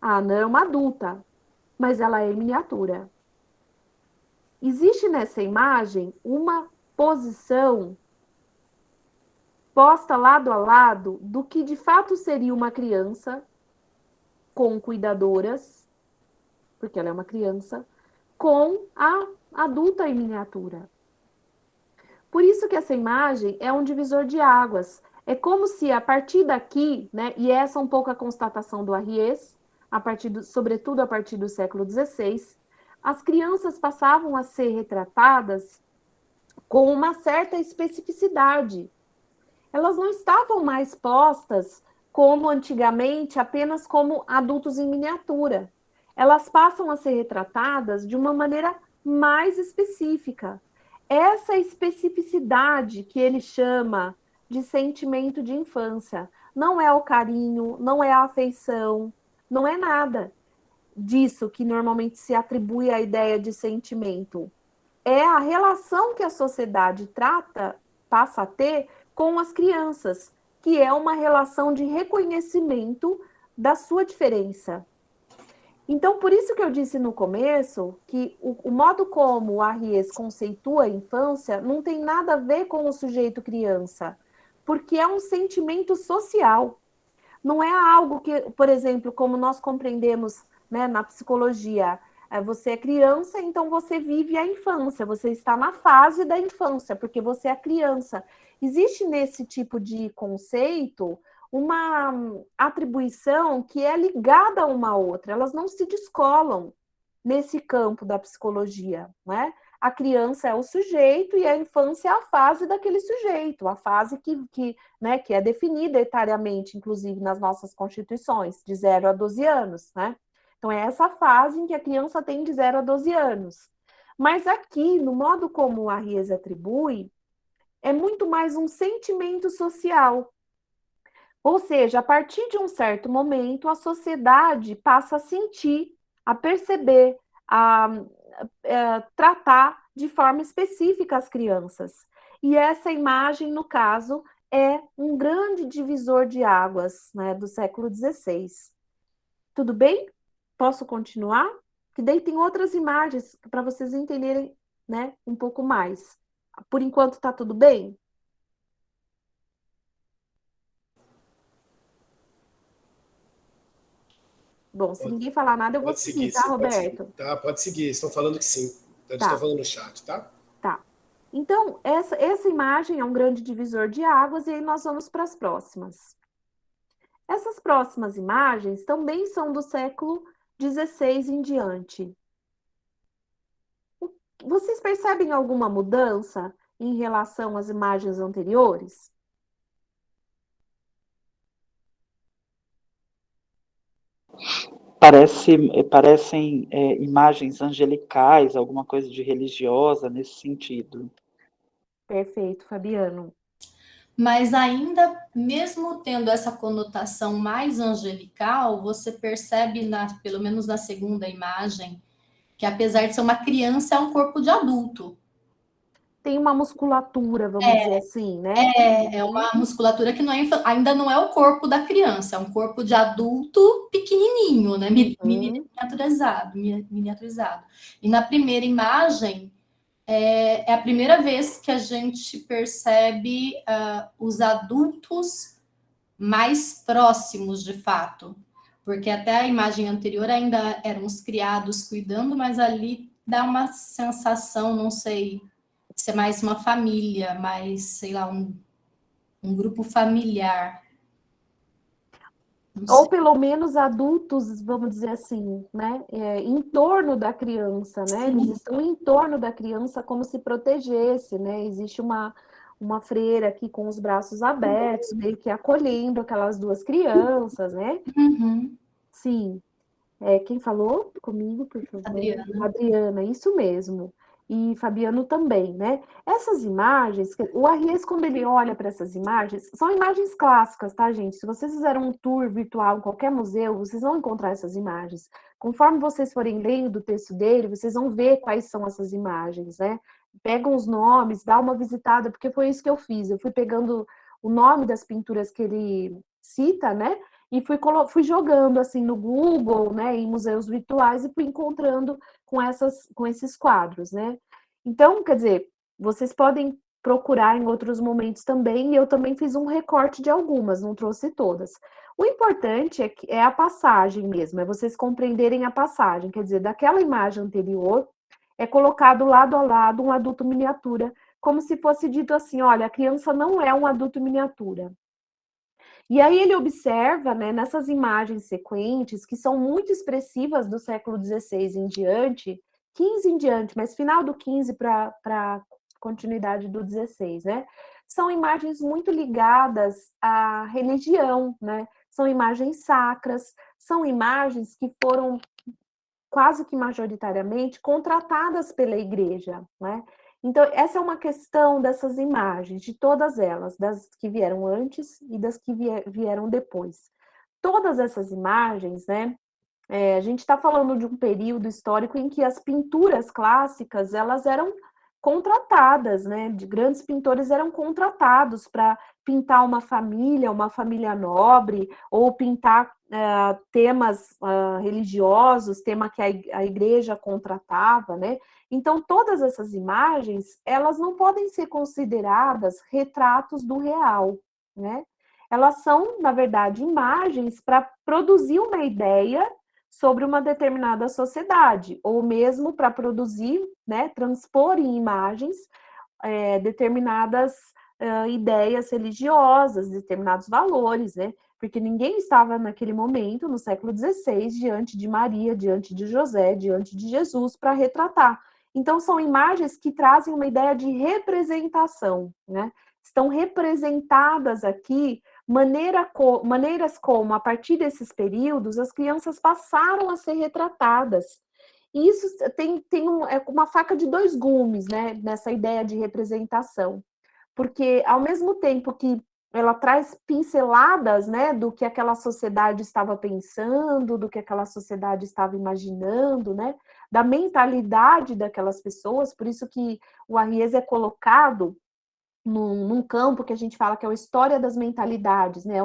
S2: A anã é uma adulta, mas ela é em miniatura. Existe nessa imagem uma posição posta lado a lado do que de fato seria uma criança com cuidadoras, porque ela é uma criança, com a adulta em miniatura. Por isso que essa imagem é um divisor de águas. É como se a partir daqui, né, e essa é um pouco a constatação do Arries, sobretudo a partir do século XVI, as crianças passavam a ser retratadas com uma certa especificidade. Elas não estavam mais postas como antigamente, apenas como adultos em miniatura. Elas passam a ser retratadas de uma maneira mais específica. Essa especificidade que ele chama de sentimento de infância não é o carinho, não é a afeição, não é nada disso que normalmente se atribui à ideia de sentimento. É a relação que a sociedade passa a ter com as crianças, que é uma relação de reconhecimento da sua diferença. Então, por isso que eu disse no começo que o modo como o Arries conceitua a infância não tem nada a ver com o sujeito criança, porque é um sentimento social. Não é algo que, por exemplo, como nós compreendemos, né, na psicologia, você é criança, então você vive a infância, você está na fase da infância, porque você é criança. Existe nesse tipo de conceito uma atribuição que é ligada a uma outra, elas não se descolam nesse campo da psicologia, né? A criança é o sujeito e a infância é a fase daquele sujeito, a fase que é definida etariamente, inclusive nas nossas constituições, de 0 a 12 anos, né? Então, é essa fase em que a criança tem de 0 a 12 anos. Mas aqui, no modo como o Arries atribui, é muito mais um sentimento social. Ou seja, a partir de um certo momento, a sociedade passa a sentir, a perceber, a tratar de forma específica as crianças. E essa imagem, no caso, é um grande divisor de águas, né, do século XVI. Tudo bem? Posso continuar? Que daí tem outras imagens para vocês entenderem, né, um pouco mais. Por enquanto, está tudo bem? Bom, se ninguém falar nada, eu vou seguir, tá, Roberto?
S3: Tá, pode seguir. Estão falando que sim. Eles estão falando no chat, tá?
S2: Tá. Então, essa imagem é um grande divisor de águas, e aí nós vamos para as próximas. Essas próximas imagens também são do século XVI em diante. Vocês percebem alguma mudança em relação às imagens anteriores?
S6: Parecem imagens angelicais, alguma coisa de religiosa nesse sentido.
S2: Perfeito, Fabiano.
S7: Mas ainda, mesmo tendo essa conotação mais angelical, você percebe, pelo menos na segunda imagem, que apesar de ser uma criança, é um corpo de adulto.
S2: Tem uma musculatura, vamos dizer assim, né?
S7: É uma musculatura que ainda não é o corpo da criança, é um corpo de adulto pequenininho, né? Miniaturizado. E na primeira imagem, é a primeira vez que a gente percebe os adultos mais próximos, de fato. Porque até a imagem anterior ainda eram os criados cuidando, mas ali dá uma sensação, não sei, de ser mais uma família, mais, sei lá, um grupo familiar.
S2: Ou pelo menos adultos, vamos dizer assim, né, em torno da criança, né? Eles estão em torno da criança como se protegesse, né? Existe uma freira aqui com os braços abertos, meio que acolhendo aquelas duas crianças, né?
S7: Uhum.
S2: Sim. Quem falou comigo, por favor?
S7: Adriana.
S2: Adriana, isso mesmo. E Fabiano também, né? Essas imagens, o Arries, quando ele olha para essas imagens, são imagens clássicas, tá, gente? Se vocês fizeram um tour virtual em qualquer museu, vocês vão encontrar essas imagens. Conforme vocês forem lendo o texto dele, vocês vão ver quais são essas imagens, né? Pegam os nomes, dá uma visitada, porque foi isso que eu fiz. Eu fui pegando o nome das pinturas que ele cita, né? E fui jogando assim no Google, né, em museus virtuais, e fui encontrando com esses quadros, né? Então, quer dizer, vocês podem procurar em outros momentos também, e eu também fiz um recorte de algumas, não trouxe todas. O importante é a passagem mesmo, é vocês compreenderem a passagem, quer dizer, daquela imagem anterior, é colocado lado a lado um adulto miniatura, como se fosse dito assim, olha, a criança não é um adulto miniatura. E aí ele observa, né, nessas imagens sequentes, que são muito expressivas do século XVI em diante, 15 em diante, mas final do 15 para continuidade do 16, né? São imagens muito ligadas à religião, né? São imagens sacras, são imagens que foram quase que majoritariamente contratadas pela igreja, né? Então, essa é uma questão dessas imagens, de todas elas, das que vieram antes e das que vieram depois. Todas essas imagens, né? A gente está falando de um período histórico em que as pinturas clássicas, elas eram contratadas, né? De grandes pintores eram contratados para pintar uma família nobre, ou pintar temas religiosos, tema que a igreja contratava, né? Então, todas essas imagens, elas não podem ser consideradas retratos do real, né? Elas são, na verdade, imagens para produzir uma ideia sobre uma determinada sociedade, ou mesmo para produzir, né, transpor em imagens determinadas ideias religiosas, determinados valores, né? Porque ninguém estava naquele momento, no século XVI, diante de Maria, diante de José, diante de Jesus, para retratar. Então, são imagens que trazem uma ideia de representação, né? Estão representadas aqui maneiras como, a partir desses períodos, as crianças passaram a ser retratadas. E isso tem uma faca de dois gumes, né, nessa ideia de representação. Porque, ao mesmo tempo que ela traz pinceladas, né, do que aquela sociedade estava pensando, do que aquela sociedade estava imaginando, né, da mentalidade daquelas pessoas, por isso que o Arriès é colocado num campo que a gente fala que é a história das mentalidades, né?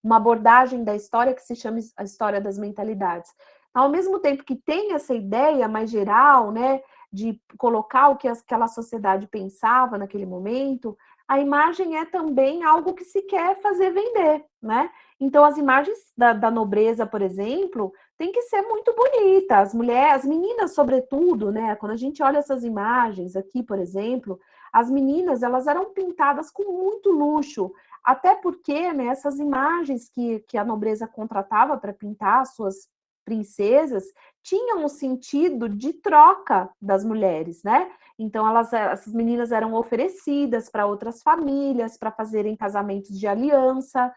S2: Uma abordagem da história que se chama a história das mentalidades. Ao mesmo tempo que tem essa ideia mais geral, né, de colocar o que aquela sociedade pensava naquele momento, a imagem é também algo que se quer fazer vender, né? Então, as imagens da nobreza, por exemplo, tem que ser muito bonita. As mulheres, as meninas, sobretudo, né? Quando a gente olha essas imagens aqui, por exemplo, as meninas, elas eram pintadas com muito luxo, até porque, né, essas imagens que a nobreza contratava para pintar as suas princesas tinham um sentido de troca das mulheres, né? Então, essas meninas eram oferecidas para outras famílias, para fazerem casamentos de aliança,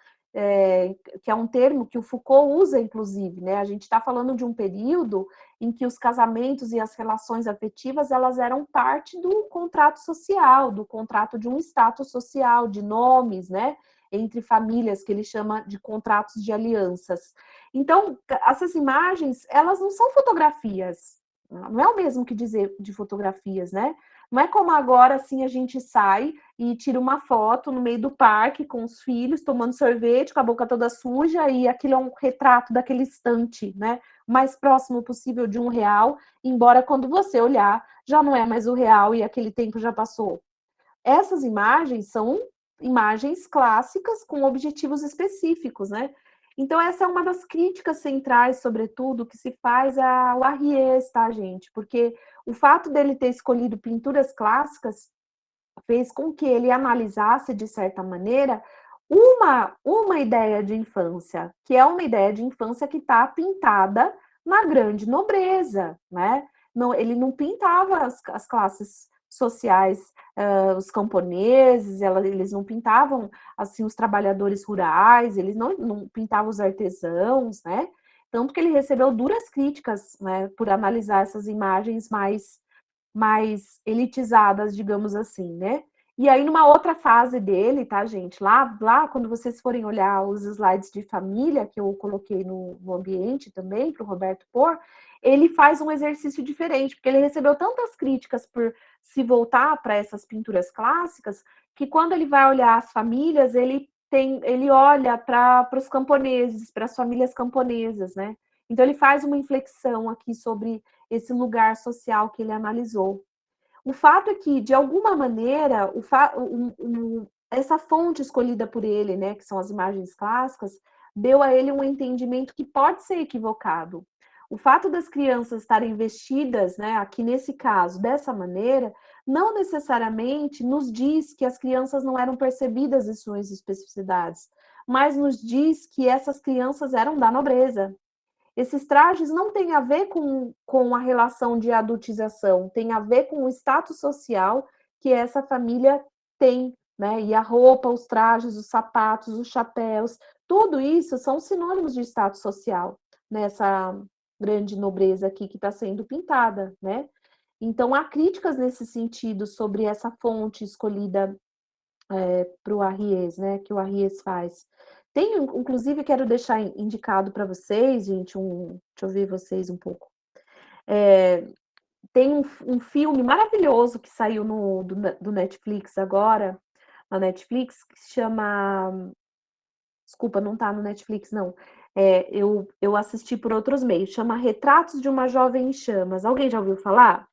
S2: que é um termo que o Foucault usa, inclusive, né? A gente está falando de um período em que os casamentos e as relações afetivas, elas eram parte do contrato social, do contrato de um status social, de nomes, né? Entre famílias, que ele chama de contratos de alianças. Então, essas imagens, elas não são fotografias, não é o mesmo que dizer de fotografias, né? Não é como agora, assim, a gente sai e tira uma foto no meio do parque com os filhos, tomando sorvete, com a boca toda suja, e aquilo é um retrato daquele instante, né? O mais próximo possível de um real, embora quando você olhar, já não é mais o real e aquele tempo já passou. Essas imagens são imagens clássicas com objetivos específicos, né? Então, essa é uma das críticas centrais, sobretudo, que se faz ao Arriès, tá, gente? Porque o fato dele ter escolhido pinturas clássicas fez com que ele analisasse, de certa maneira, uma ideia de infância, que é uma ideia de infância que está pintada na grande nobreza, né? Não, ele não pintava as classes sociais, os camponeses, eles não pintavam assim os trabalhadores rurais, eles não pintavam os artesãos, né? Tanto que ele recebeu duras críticas, né, por analisar essas imagens mais elitizadas, digamos assim, né? E aí, numa outra fase dele, tá, gente? Lá quando vocês forem olhar os slides de família, que eu coloquei no ambiente também, para o Roberto pôr, ele faz um exercício diferente, porque ele recebeu tantas críticas por se voltar para essas pinturas clássicas, que quando ele vai olhar as famílias, ele olha para os camponeses, para as famílias camponesas, né? Então, ele faz uma inflexão aqui sobre esse lugar social que ele analisou. O fato é que, de alguma maneira, essa fonte escolhida por ele, né, que são as imagens clássicas, deu a ele um entendimento que pode ser equivocado. O fato das crianças estarem vestidas, né, aqui nesse caso, dessa maneira, não necessariamente nos diz que as crianças não eram percebidas em suas especificidades, mas nos diz que essas crianças eram da nobreza. Esses trajes não têm a ver com a relação de adultização, tem a ver com o status social que essa família tem, né? E a roupa, os trajes, os sapatos, os chapéus, tudo isso são sinônimos de status social nessa grande nobreza aqui que está sendo pintada, né? Então, há críticas nesse sentido sobre essa fonte escolhida para o Arries, né? Que o Arries faz. Tem, inclusive, quero deixar indicado para vocês, gente, deixa eu ver vocês um pouco. Tem um filme maravilhoso que saiu do Netflix agora, na Netflix, que se chama... Desculpa, não está no Netflix, não. Eu assisti por outros meios. Chama Retratos de uma Jovem em Chamas. Alguém já ouviu falar?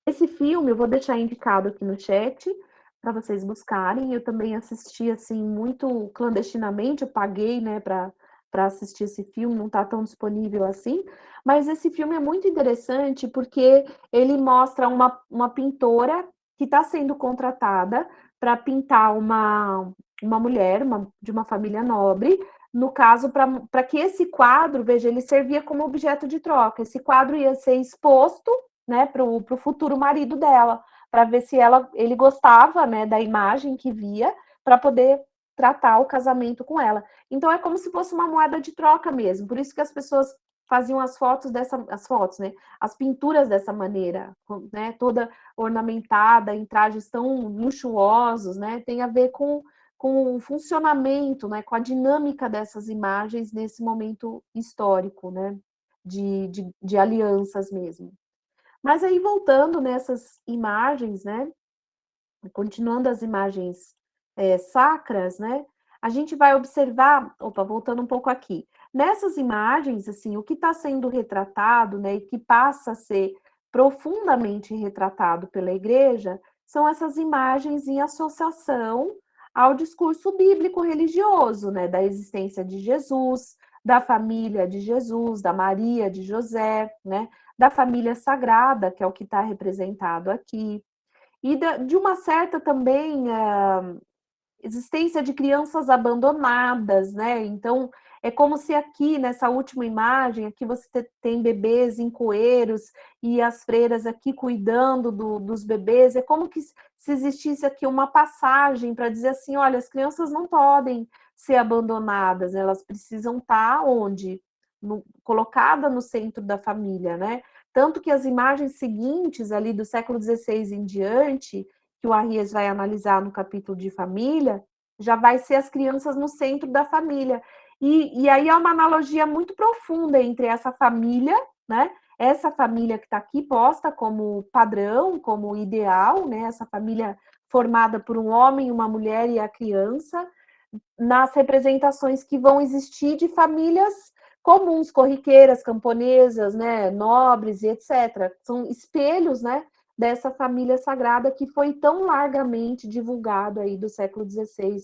S2: Esse filme eu vou deixar indicado aqui no chat para vocês buscarem. Eu também assisti assim muito clandestinamente, eu paguei, né, para assistir esse filme, não está tão disponível assim, mas esse filme é muito interessante porque ele mostra uma pintora que está sendo contratada para pintar uma mulher de uma família nobre, no caso, para que esse quadro, veja, ele servia como objeto de troca. Esse quadro ia ser exposto, né, para o futuro marido dela, para ver se ele gostava, né, da imagem que via, para poder tratar o casamento com ela. Então é como se fosse uma moeda de troca mesmo. Por isso que as pessoas faziam as fotos, né, as pinturas dessa maneira, né, toda ornamentada em trajes tão luxuosos, né, tem a ver com o funcionamento, né, com a dinâmica dessas imagens nesse momento histórico, né, de alianças mesmo. Mas aí, voltando nessas imagens, né, continuando as imagens sacras, né, a gente vai observar, voltando um pouco aqui, nessas imagens, assim, o que está sendo retratado, né, e que passa a ser profundamente retratado pela igreja, são essas imagens em associação ao discurso bíblico religioso, né, da existência de Jesus, da família de Jesus, da Maria, de José, né, da família sagrada, que é o que está representado aqui, e de uma certa também existência de crianças abandonadas, né? Então, é como se aqui, nessa última imagem, aqui você tem bebês em coeiros e as freiras aqui cuidando dos bebês, é como que se existisse aqui uma passagem para dizer assim, olha, as crianças não podem ser abandonadas, elas precisam estar onde? Colocada no centro da família, né? Tanto que as imagens seguintes, ali do século XVI em diante, que o Arries vai analisar no capítulo de família, já vai ser as crianças no centro da família. E aí há uma analogia muito profunda entre essa família, né? Essa família que está aqui posta como padrão, como ideal, né? Essa família formada por um homem, uma mulher e a criança, nas representações que vão existir de famílias comuns, corriqueiras, camponesas, né, nobres e etc. São espelhos, né, dessa família sagrada que foi tão largamente divulgado aí do século XVI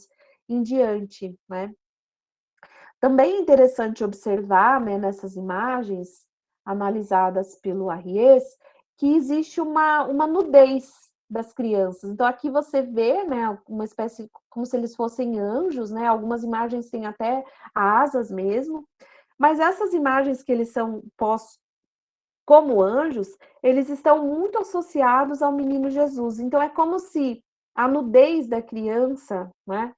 S2: em diante, né. Também é interessante observar, né, nessas imagens analisadas pelo Arries, que existe uma nudez das crianças. Então, aqui você vê, né, uma espécie, como se eles fossem anjos, né, algumas imagens têm até asas mesmo, mas essas imagens que eles são postos como anjos, eles estão muito associados ao menino Jesus. Então, é como se a nudez da criança, né,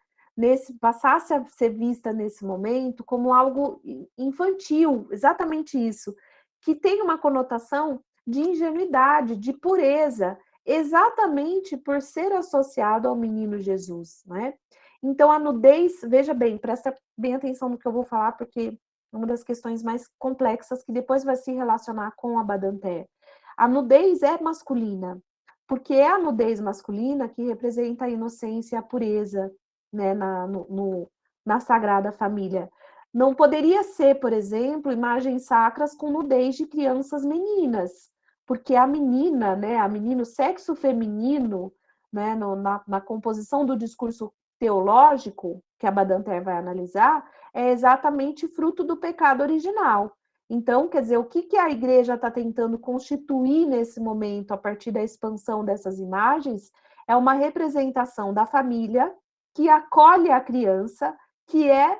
S2: passasse a ser vista nesse momento como algo infantil, exatamente isso, que tem uma conotação de ingenuidade, de pureza, exatamente por ser associado ao menino Jesus, né? Então, a nudez, veja bem, presta bem atenção no que eu vou falar, porque é uma das questões mais complexas que depois vai se relacionar com a Badanté. A nudez é masculina, porque é a nudez masculina que representa a inocência e a pureza, né, na Sagrada Família. Não poderia ser, por exemplo, imagens sacras com nudez de crianças meninas, porque a menina, né, o sexo feminino, né, na composição do discurso teológico que a Badanter vai analisar, é exatamente fruto do pecado original. Então, quer dizer, o que a igreja está tentando constituir nesse momento, a partir da expansão dessas imagens, é uma representação da família que acolhe a criança, que é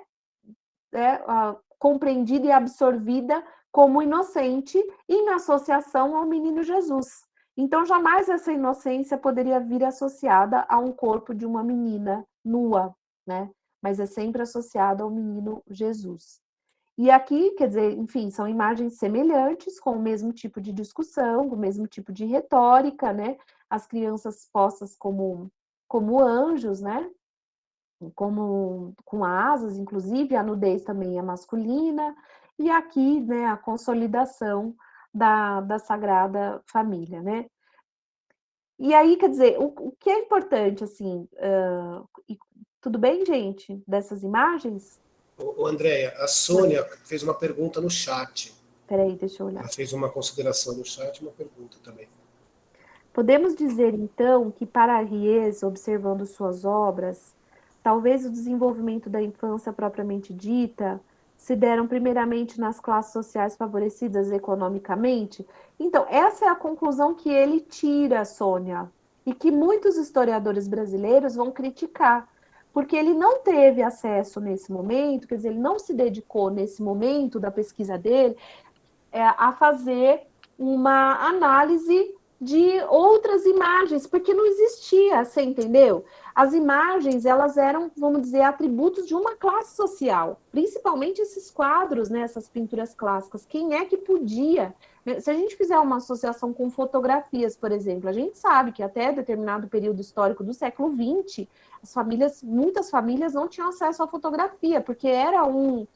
S2: compreendida e absorvida como inocente em associação ao menino Jesus. Então, jamais essa inocência poderia vir associada a um corpo de uma menina nua, né? Mas é sempre associada ao menino Jesus. E aqui, quer dizer, enfim, são imagens semelhantes, com o mesmo tipo de discussão, o mesmo tipo de retórica, né? As crianças postas como anjos, né? Como com asas, inclusive, a nudez também é masculina, e aqui, né, a consolidação da Sagrada Família, né? E aí, quer dizer, o que é importante, assim, tudo bem, gente, dessas imagens?
S3: Ô, Andréia, a Sônia fez uma pergunta no chat.
S2: Peraí, deixa eu olhar.
S3: Ela fez uma consideração no chat e uma pergunta também.
S2: Podemos dizer, então, que para Ries, observando suas obras, talvez o desenvolvimento da infância propriamente dita se deram primeiramente nas classes sociais favorecidas economicamente? Então, essa é a conclusão que ele tira, Sônia, e que muitos historiadores brasileiros vão criticar, porque ele não teve acesso nesse momento, quer dizer, ele não se dedicou nesse momento da pesquisa dele a fazer uma análise de outras imagens, porque não existia, você entendeu? As imagens, elas eram, vamos dizer, atributos de uma classe social, principalmente esses quadros, né, essas pinturas clássicas. Quem é que podia? Se a gente fizer uma associação com fotografias, por exemplo, a gente sabe que até determinado período histórico do século XX, muitas famílias não tinham acesso à fotografia, porque era um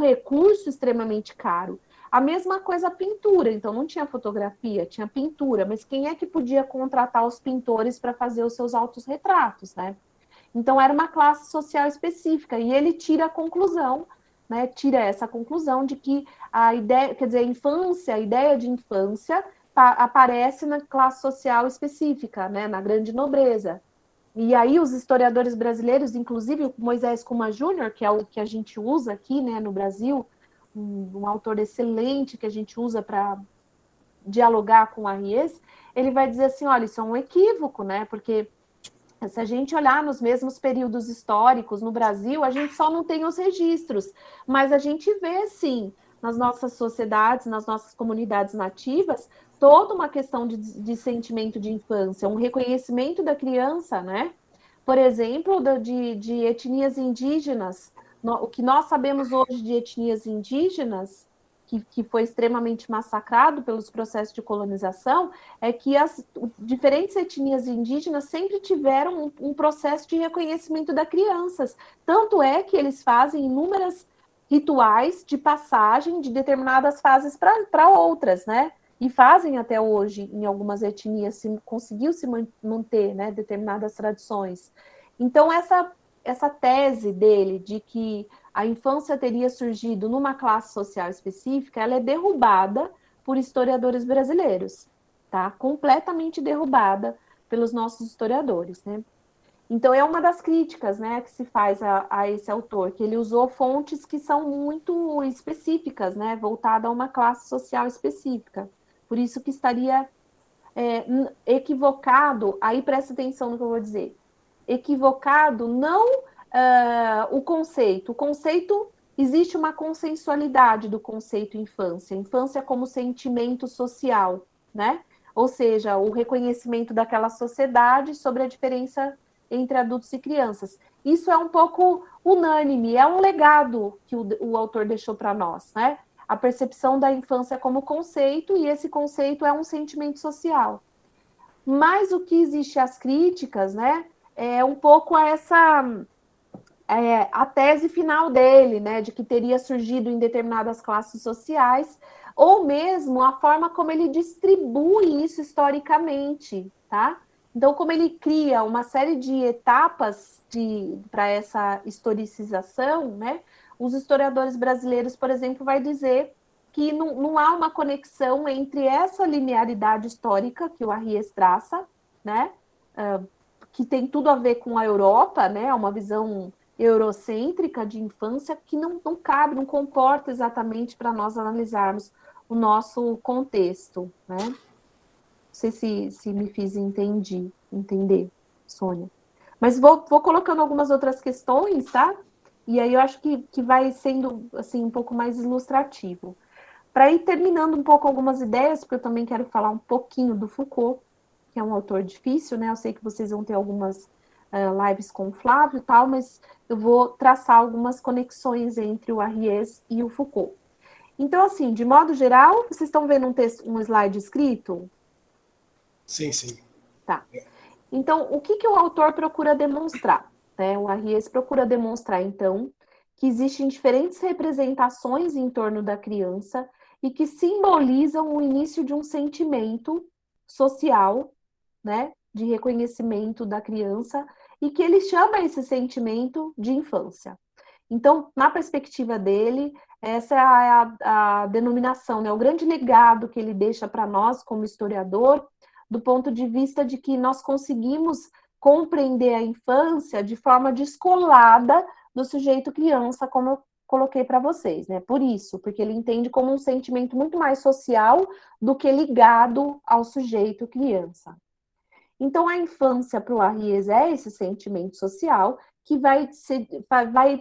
S2: recurso extremamente caro. A mesma coisa a pintura, então não tinha fotografia, tinha pintura, mas quem é que podia contratar os pintores para fazer os seus autorretratos, né? Então era uma classe social específica, e ele tira a conclusão, né? Tira essa conclusão de que a ideia, quer dizer, a ideia de infância aparece na classe social específica, né? Na grande nobreza. E aí os historiadores brasileiros, inclusive o Moisés Cuma Júnior, que é o que a gente usa aqui, né, no Brasil, um autor excelente que a gente usa para dialogar com a Ries, ele vai dizer assim, olha, isso é um equívoco, né? Porque se a gente olhar nos mesmos períodos históricos no Brasil, a gente só não tem os registros, mas a gente vê, sim, nas nossas sociedades, nas nossas comunidades nativas, toda uma questão de sentimento de infância, um reconhecimento da criança, né? Por exemplo, de etnias indígenas. O que nós sabemos hoje de etnias indígenas, que foi extremamente massacrado pelos processos de colonização, é que as diferentes etnias indígenas sempre tiveram um processo de reconhecimento das crianças. Tanto é que eles fazem inúmeros rituais de passagem de determinadas fases para outras, né? E fazem até hoje, em algumas etnias, conseguiu se manter, né, determinadas tradições. Então, essa tese dele de que a infância teria surgido numa classe social específica, ela é derrubada por historiadores brasileiros, tá? Completamente derrubada pelos nossos historiadores, né? Então, é uma das críticas, né, que se faz a esse autor, que ele usou fontes que são muito específicas, né, voltada a uma classe social específica. Por isso que estaria equivocado, aí presta atenção no que eu vou dizer, equivocado não o conceito. O conceito, existe uma consensualidade do conceito infância como sentimento social, né? Ou seja, o reconhecimento daquela sociedade sobre a diferença entre adultos e crianças. Isso é um pouco unânime, é um legado que o autor deixou para nós, né? A percepção da infância como conceito, e esse conceito é um sentimento social. Mas o que existe as críticas, né, é um pouco a tese final dele, né, de que teria surgido em determinadas classes sociais, ou mesmo a forma como ele distribui isso historicamente, tá? Então, como ele cria uma série de etapas para essa historicização, né, os historiadores brasileiros, por exemplo, vai dizer que não há uma conexão entre essa linearidade histórica que o Arries traça, né, que tem tudo a ver com a Europa, né, uma visão eurocêntrica de infância que não cabe, não comporta exatamente para nós analisarmos o nosso contexto, né? Não sei se me fiz entender, Sônia. Mas vou colocando algumas outras questões, tá? E aí eu acho que vai sendo, assim, um pouco mais ilustrativo. Para ir terminando um pouco algumas ideias, porque eu também quero falar um pouquinho do Foucault, que é um autor difícil, né? Eu sei que vocês vão ter algumas lives com o Flávio e tal, mas eu vou traçar algumas conexões entre o Arries e o Foucault. Então, assim, de modo geral, vocês estão vendo um slide escrito?
S3: Sim, sim.
S2: Tá. Então, o que o autor procura demonstrar? Né? O Arries procura demonstrar, então, que existem diferentes representações em torno da criança e que simbolizam o início de um sentimento social, né, de reconhecimento da criança, e que ele chama esse sentimento de infância. Então, na perspectiva dele, essa é a denominação, né, o grande legado que ele deixa para nós como historiador, do ponto de vista de que nós conseguimos compreender a infância de forma descolada do sujeito criança, como eu coloquei para vocês, né? Por isso, porque ele entende como um sentimento muito mais social do que ligado ao sujeito criança. Então, a infância para o Arries é esse sentimento social que vai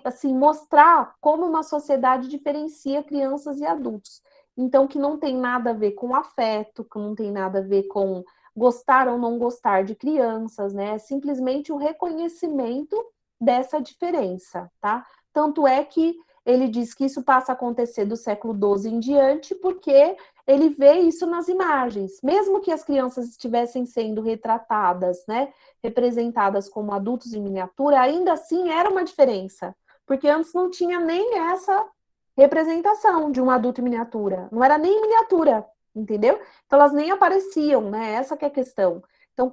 S2: assim, mostrar como uma sociedade diferencia crianças e adultos. Então, que não tem nada a ver com afeto, que não tem nada a ver com gostar ou não gostar de crianças, né? É simplesmente o reconhecimento dessa diferença, tá? Tanto é que ele diz que isso passa a acontecer do século XII em diante, porque ele vê isso nas imagens. Mesmo que as crianças estivessem sendo retratadas, né, representadas como adultos em miniatura, ainda assim era uma diferença, porque antes não tinha nem essa representação de um adulto em miniatura, não era nem miniatura, entendeu? Então elas nem apareciam, né, essa que é a questão. Então,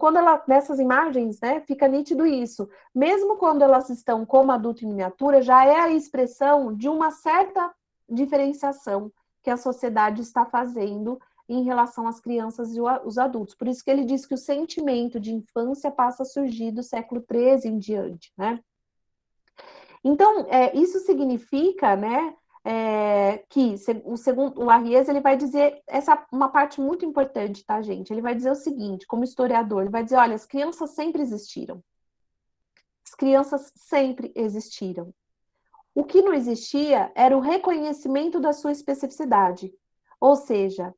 S2: nessas imagens, né, fica nítido isso. Mesmo quando elas estão como adulto em miniatura, já é a expressão de uma certa diferenciação que a sociedade está fazendo em relação às crianças e os adultos. Por isso que ele diz que o sentimento de infância passa a surgir do século XIII em diante, né? Então, isso significa, né, que o Arries, ele vai dizer, essa é uma parte muito importante, tá, gente? Ele vai dizer o seguinte, como historiador, ele vai dizer, olha, as crianças sempre existiram. As crianças sempre existiram. O que não existia era o reconhecimento da sua especificidade. Ou seja,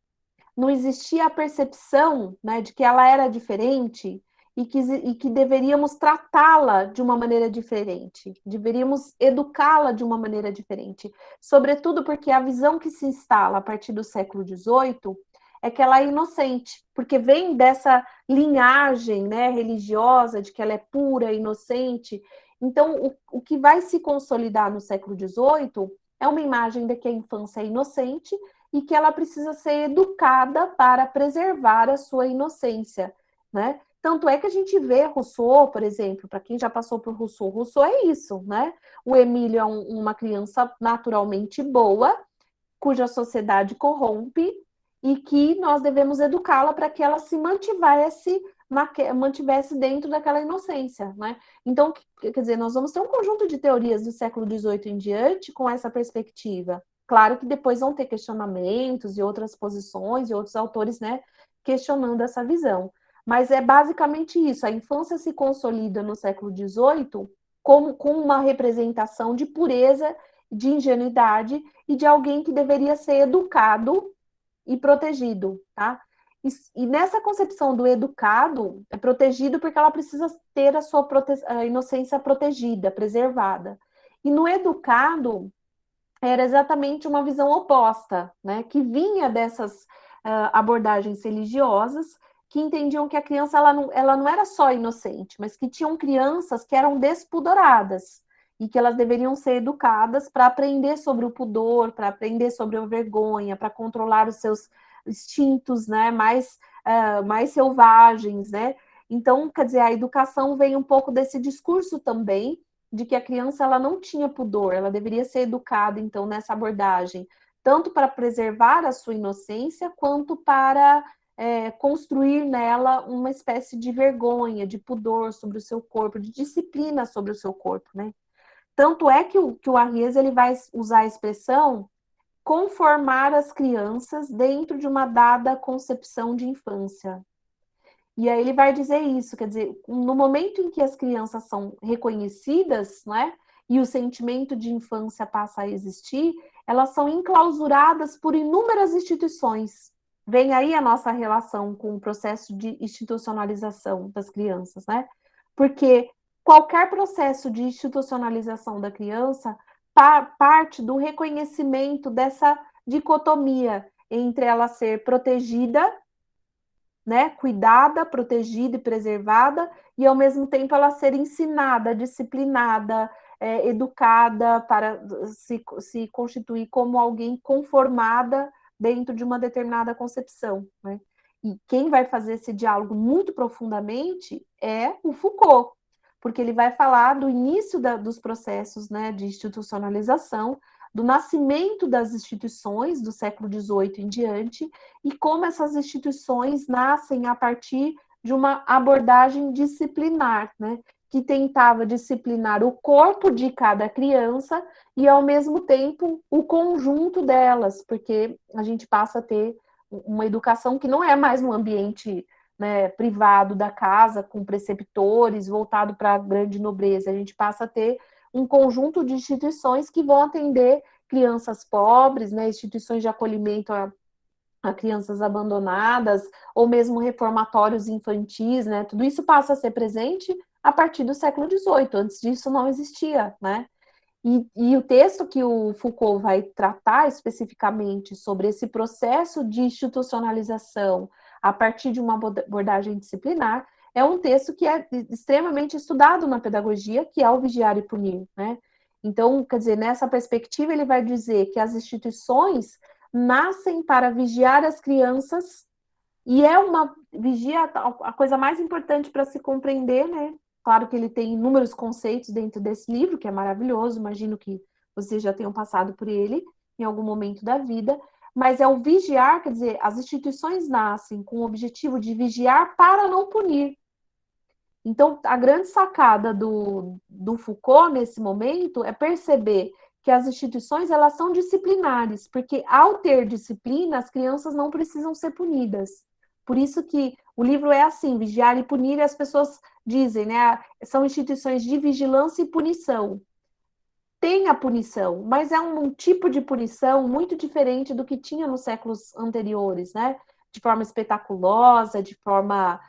S2: não existia a percepção, né, de que ela era diferente e que deveríamos tratá-la de uma maneira diferente, deveríamos educá-la de uma maneira diferente. Sobretudo porque a visão que se instala a partir do século XVIII é que ela é inocente, porque vem dessa linhagem, né, religiosa de que ela é pura, inocente. Então, o que vai se consolidar no século XVIII é uma imagem de que a infância é inocente e que ela precisa ser educada para preservar a sua inocência, né? Tanto é que a gente vê Rousseau, por exemplo, para quem já passou por Rousseau, Rousseau é isso, né? O Emílio é uma criança naturalmente boa, cuja sociedade corrompe, e que nós devemos educá-la para que ela se mantivesse dentro daquela inocência, né? Então, quer dizer, nós vamos ter um conjunto de teorias do século XVIII em diante com essa perspectiva. Claro que depois vão ter questionamentos e outras posições e outros autores, né, questionando essa visão. Mas é basicamente isso, a infância se consolida no século XVIII com uma representação de pureza, de ingenuidade e de alguém que deveria ser educado e protegido, tá? E nessa concepção do educado, é protegido porque ela precisa ter a sua a inocência protegida, preservada. E no educado, era exatamente uma visão oposta, né? Que vinha dessas abordagens religiosas, que entendiam que a criança ela não era só inocente, mas que tinham crianças que eram despudoradas, e que elas deveriam ser educadas para aprender sobre o pudor, para aprender sobre a vergonha, para controlar os seus instintos, né, mais selvagens, né? Então, quer dizer, a educação vem um pouco desse discurso também, de que a criança ela não tinha pudor, ela deveria ser educada, então, nessa abordagem, tanto para preservar a sua inocência, quanto para construir nela uma espécie de vergonha, de pudor sobre o seu corpo, de disciplina sobre o seu corpo, né? Tanto é que o Arries ele vai usar a expressão conformar as crianças dentro de uma dada concepção de infância. E aí ele vai dizer isso, quer dizer, no momento em que as crianças são reconhecidas, né, e o sentimento de infância passa a existir, elas são enclausuradas por inúmeras instituições. Vem aí a nossa relação com o processo de institucionalização das crianças, né? Porque qualquer processo de institucionalização da criança parte do reconhecimento dessa dicotomia entre ela ser protegida, né, cuidada, protegida e preservada, e ao mesmo tempo ela ser ensinada, disciplinada, educada para se constituir como alguém conformada dentro de uma determinada concepção, né? E quem vai fazer esse diálogo muito profundamente é o Foucault, porque ele vai falar do início dos processos, né, de institucionalização, do nascimento das instituições do século XVIII em diante, e como essas instituições nascem a partir de uma abordagem disciplinar, né, que tentava disciplinar o corpo de cada criança e, ao mesmo tempo, o conjunto delas, porque a gente passa a ter uma educação que não é mais no ambiente, né, privado da casa, com preceptores, voltado para a grande nobreza. A gente passa a ter um conjunto de instituições que vão atender crianças pobres, né, instituições de acolhimento a crianças abandonadas, ou mesmo reformatórios infantis, né, tudo isso passa a ser presente a partir do século XVIII, antes disso não existia, né. E o texto que o Foucault vai tratar especificamente sobre esse processo de institucionalização a partir de uma abordagem disciplinar é um texto que é extremamente estudado na pedagogia, que é o Vigiar e Punir, né? Então, quer dizer, nessa perspectiva, ele vai dizer que as instituições nascem para vigiar as crianças, e é uma vigia, a coisa mais importante para se compreender, né? Claro que ele tem inúmeros conceitos dentro desse livro, que é maravilhoso, imagino que vocês já tenham passado por ele em algum momento da vida, mas é o vigiar, quer dizer, as instituições nascem com o objetivo de vigiar para não punir. Então, a grande sacada do Foucault, nesse momento, é perceber que as instituições, elas são disciplinares, porque ao ter disciplina, as crianças não precisam ser punidas. Por isso que o livro é assim, vigiar e punir, e as pessoas dizem, né, são instituições de vigilância e punição. Tem a punição, mas é um tipo de punição muito diferente do que tinha nos séculos anteriores, né? De forma espetaculosa, de forma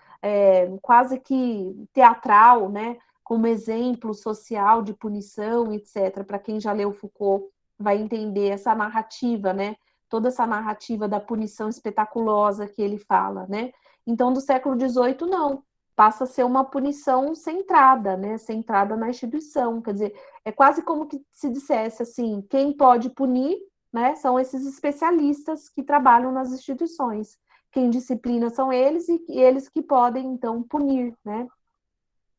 S2: quase que teatral, né? Como exemplo social de punição, etc. Para quem já leu Foucault, vai entender essa narrativa, né? Toda essa narrativa da punição espetaculosa que ele fala, né? Então, do século XVIII, não. Passa a ser uma punição centrada, né? Centrada na instituição. Quer dizer, é quase como que se dissesse assim, quem pode punir, né? São esses especialistas que trabalham nas instituições. Quem disciplina são eles e eles que podem, então, punir, né?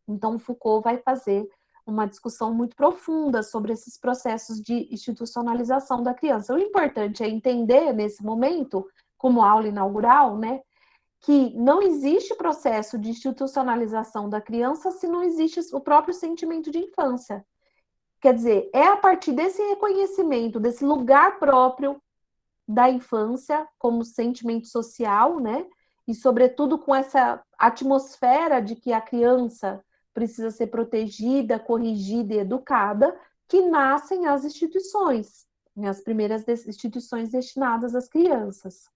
S2: Então, Foucault vai fazer uma discussão muito profunda sobre esses processos de institucionalização da criança. O importante é entender, nesse momento, como aula inaugural, né, que não existe processo de institucionalização da criança se não existe o próprio sentimento de infância. Quer dizer, é a partir desse reconhecimento, desse lugar próprio da infância como sentimento social, né, e sobretudo com essa atmosfera de que a criança precisa ser protegida, corrigida e educada, que nascem as instituições, né, as primeiras instituições destinadas às crianças.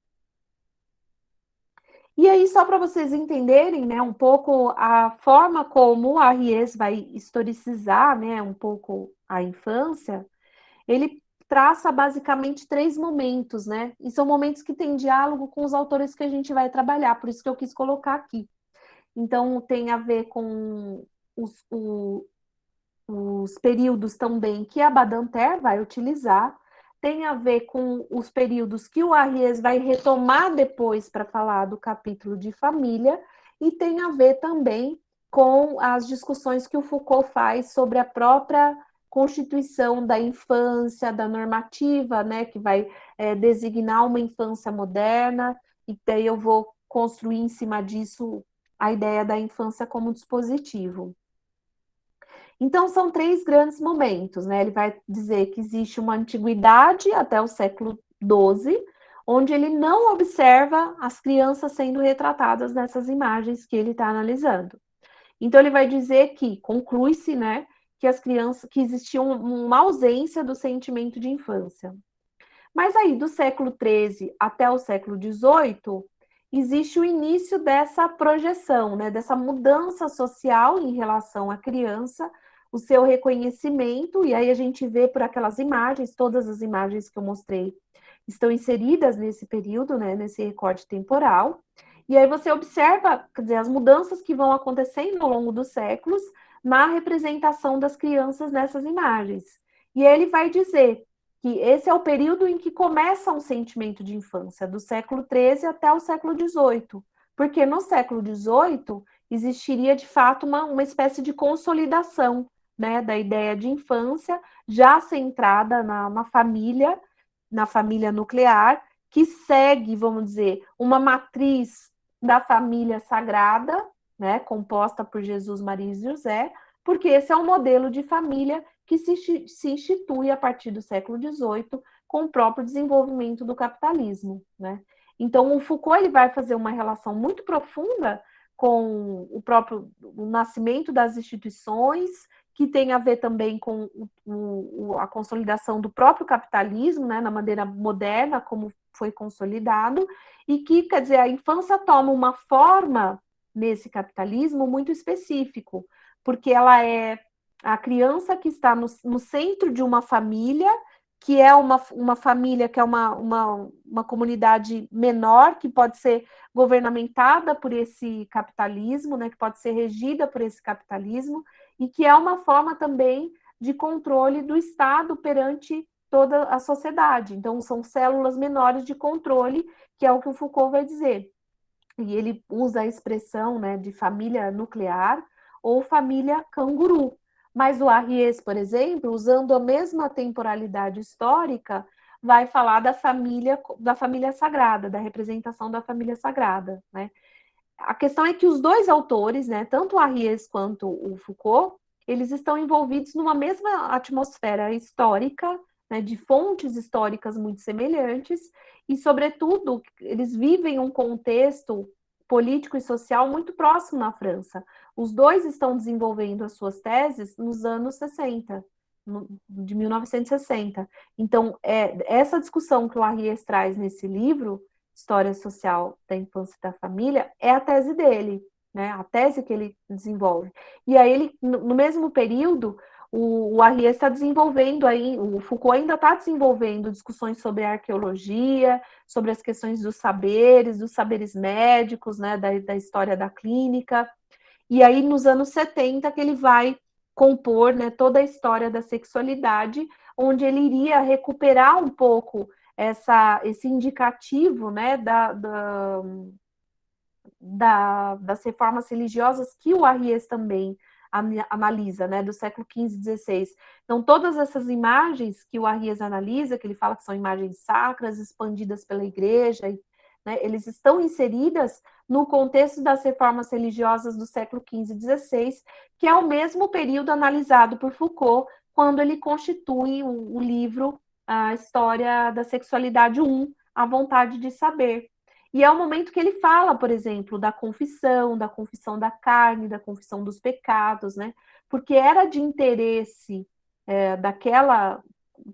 S2: E aí, só para vocês entenderem, né, um pouco a forma como a Arries vai historicizar, né, um pouco a infância, ele traça basicamente 3 momentos, né, e são momentos que têm diálogo com os autores que a gente vai trabalhar, por isso que eu quis colocar aqui. Então, tem a ver com os períodos também que a Badinter vai utilizar, tem a ver com os períodos que o Arries vai retomar depois para falar do capítulo de família, e tem a ver também com as discussões que o Foucault faz sobre a própria constituição da infância, da normativa, né, que vai designar uma infância moderna, e daí eu vou construir em cima disso a ideia da infância como dispositivo. Então, são 3 grandes momentos, né? Ele vai dizer que existe uma antiguidade até o século XII, onde ele não observa as crianças sendo retratadas nessas imagens que ele está analisando. Então, ele vai dizer que, conclui-se, né, que as crianças, que existia uma ausência do sentimento de infância. Mas aí, do século XIII até o século XVIII, existe o início dessa projeção, né, dessa mudança social em relação à criança, o seu reconhecimento, e aí a gente vê por aquelas imagens, todas as imagens que eu mostrei estão inseridas nesse período, né, nesse recorte temporal, e aí você observa, quer dizer, as mudanças que vão acontecendo ao longo dos séculos na representação das crianças nessas imagens. E ele vai dizer que esse é o período em que começa um sentimento de infância, do século XIII até o século XVIII, porque no século XVIII existiria, de fato, uma espécie de consolidação, né, da ideia de infância, já centrada na família nuclear, que segue, vamos dizer, uma matriz da família sagrada, né, composta por Jesus, Maria e José, porque esse é um modelo de família que se institui a partir do século XVIII com o próprio desenvolvimento do capitalismo, né? Então, o Foucault ele vai fazer uma relação muito profunda com o nascimento das instituições, que tem a ver também com a consolidação do próprio capitalismo, né, na maneira moderna como foi consolidado, e que, quer dizer, a infância toma uma forma nesse capitalismo muito específico, porque ela é a criança que está no centro de uma família, que é uma família que é uma comunidade menor, que pode ser governamentada por esse capitalismo, né, que pode ser regida por esse capitalismo, e que é uma forma também de controle do Estado perante toda a sociedade. Então, são células menores de controle, que é o que o Foucault vai dizer. E ele usa a expressão, né, de família nuclear ou família canguru. Mas o Arriès, por exemplo, usando a mesma temporalidade histórica, vai falar da família sagrada, da representação da família sagrada, né? A questão é que os dois autores, né, tanto o Arriès quanto o Foucault, eles estão envolvidos numa mesma atmosfera histórica, né, de fontes históricas muito semelhantes, e, sobretudo, eles vivem um contexto político e social muito próximo na França. Os dois estão desenvolvendo as suas teses nos anos 60, de 1960. Então, essa discussão que o Arriès traz nesse livro, História Social da Infância e da Família, é a tese dele, né? A tese que ele desenvolve. E aí, ele, no mesmo período, o Arriès está desenvolvendo aí, o Foucault ainda está desenvolvendo discussões sobre a arqueologia, sobre as questões dos saberes médicos, né, da história da clínica. E aí, nos anos 70, que ele vai compor, né, toda a história da sexualidade, onde ele iria recuperar um pouco esse indicativo, né, das reformas religiosas que o Arriès também analisa, né, do século XV e XVI. Então, todas essas imagens que o Arriès analisa, que ele fala que são imagens sacras, expandidas pela igreja, né, eles estão inseridas no contexto das reformas religiosas do século XV e XVI, que é o mesmo período analisado por Foucault, quando ele constitui o livro A História da Sexualidade 1, A Vontade de Saber. E é o momento que ele fala, por exemplo, da confissão da carne, da confissão dos pecados, né? Porque era de interesse daquela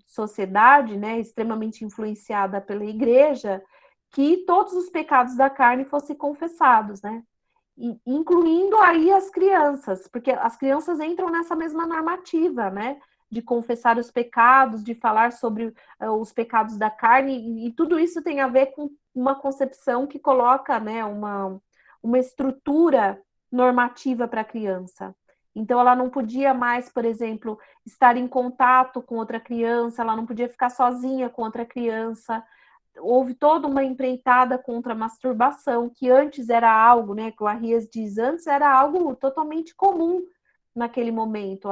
S2: sociedade, né, extremamente influenciada pela igreja, que todos os pecados da carne fossem confessados, né? Incluindo aí as crianças, porque as crianças entram nessa mesma normativa, né? De confessar os pecados, de falar sobre os pecados da carne, e tudo isso tem a ver com uma concepção que coloca, né, uma estrutura normativa para a criança. Então, ela não podia mais, por exemplo, estar em contato com outra criança, ela não podia ficar sozinha com outra criança. houve toda uma empreitada contra a masturbação, que antes era algo, né, que o Arries diz, antes era algo totalmente comum naquele momento.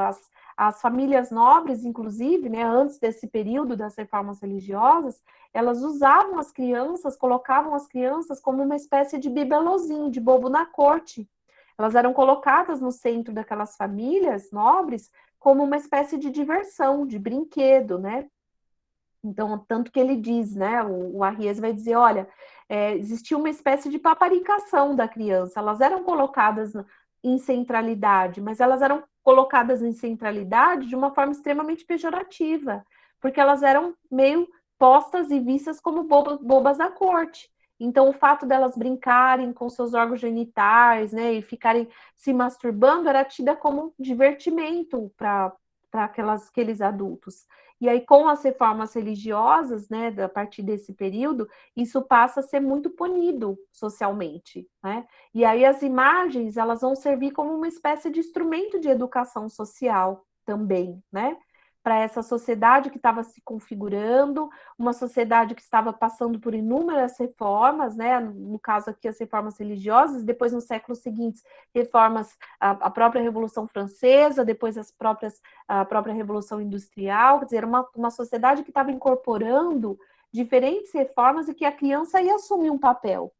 S2: As famílias nobres, inclusive, né, antes desse período das reformas religiosas, elas usavam as crianças, colocavam as crianças como uma espécie de bibelozinho, de bobo na corte. Elas eram colocadas no centro daquelas famílias nobres como uma espécie de diversão, de brinquedo, né? Então, tanto que ele diz, né, o Arries vai dizer, olha, existia uma espécie de paparicação da criança, elas eram colocadas em centralidade, mas elas eram colocadas em centralidade de uma forma extremamente pejorativa, porque elas eram meio postas e vistas como bobas da corte. Então, o fato delas brincarem com seus órgãos genitais, né, e ficarem se masturbando era tida como divertimento para aqueles adultos. E aí, com as reformas religiosas, né, a partir desse período, isso passa a ser muito punido socialmente, né? E aí as imagens, elas vão servir como uma espécie de instrumento de educação social também, né? Para essa sociedade que estava se configurando, uma sociedade que estava passando por inúmeras reformas, né? No caso aqui, as reformas religiosas, depois, no século seguinte, reformas, a própria Revolução Francesa, depois a própria Revolução Industrial, quer dizer, uma sociedade que estava incorporando diferentes reformas e que a criança ia assumir um papel.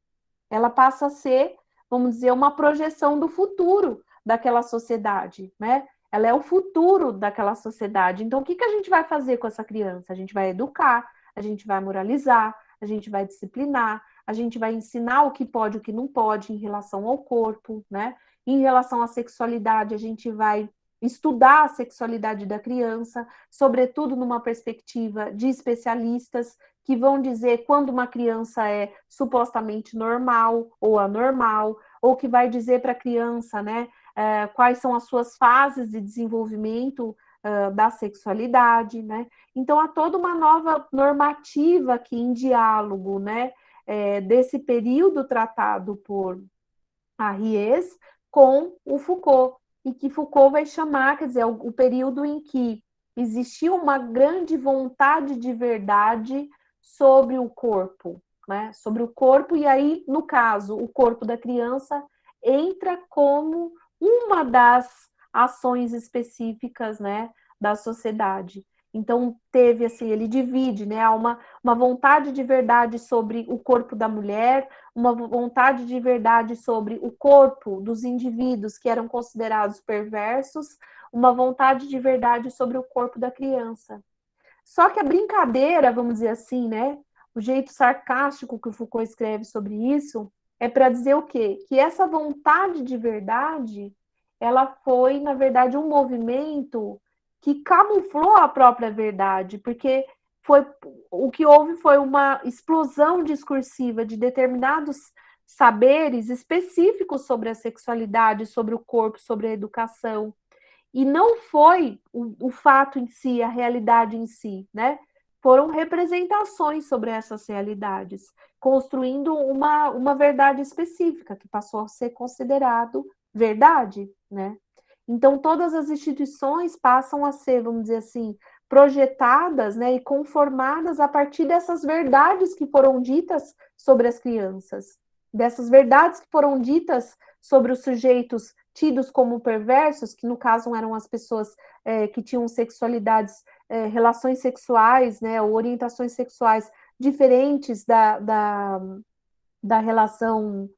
S2: Ela passa a ser, vamos dizer, uma projeção do futuro daquela sociedade, né? Ela é o futuro daquela sociedade. Então, o que a gente vai fazer com essa criança? A gente vai educar, a gente vai moralizar, a gente vai disciplinar, a gente vai ensinar o que pode e o que não pode em relação ao corpo, né? Em relação à sexualidade, a gente vai estudar a sexualidade da criança, sobretudo numa perspectiva de especialistas que vão dizer quando uma criança é supostamente normal ou anormal, ou que vai dizer para a criança, né, quais são as suas fases de desenvolvimento da sexualidade, né? Então, há toda uma nova normativa aqui em diálogo, né, desse período tratado por Arries com o Foucault, e que Foucault vai chamar, quer dizer, o período em que existia uma grande vontade de verdade sobre o corpo, né? Sobre o corpo, e aí, no caso, o corpo da criança entra como uma das ações específicas, né, da sociedade. Então, teve, assim, ele divide, né, há uma vontade de verdade sobre o corpo da mulher, uma vontade de verdade sobre o corpo dos indivíduos que eram considerados perversos, uma vontade de verdade sobre o corpo da criança. Só que a brincadeira, vamos dizer assim, né, o jeito sarcástico que o Foucault escreve sobre isso, é para dizer o quê? Que essa vontade de verdade, ela foi, na verdade, um movimento que camuflou a própria verdade, porque o que houve foi uma explosão discursiva de determinados saberes específicos sobre a sexualidade, sobre o corpo, sobre a educação, e não foi o fato em si, a realidade em si, né? Foram representações sobre essas realidades, construindo uma verdade específica, que passou a ser considerado verdade, né? Então, todas as instituições passam a ser, vamos dizer assim, projetadas, né, e conformadas a partir dessas verdades que foram ditas sobre as crianças, dessas verdades que foram ditas sobre os sujeitos tidos como perversos, que no caso eram as pessoas que tinham sexualidades, relações sexuais, né, ou orientações sexuais diferentes da relação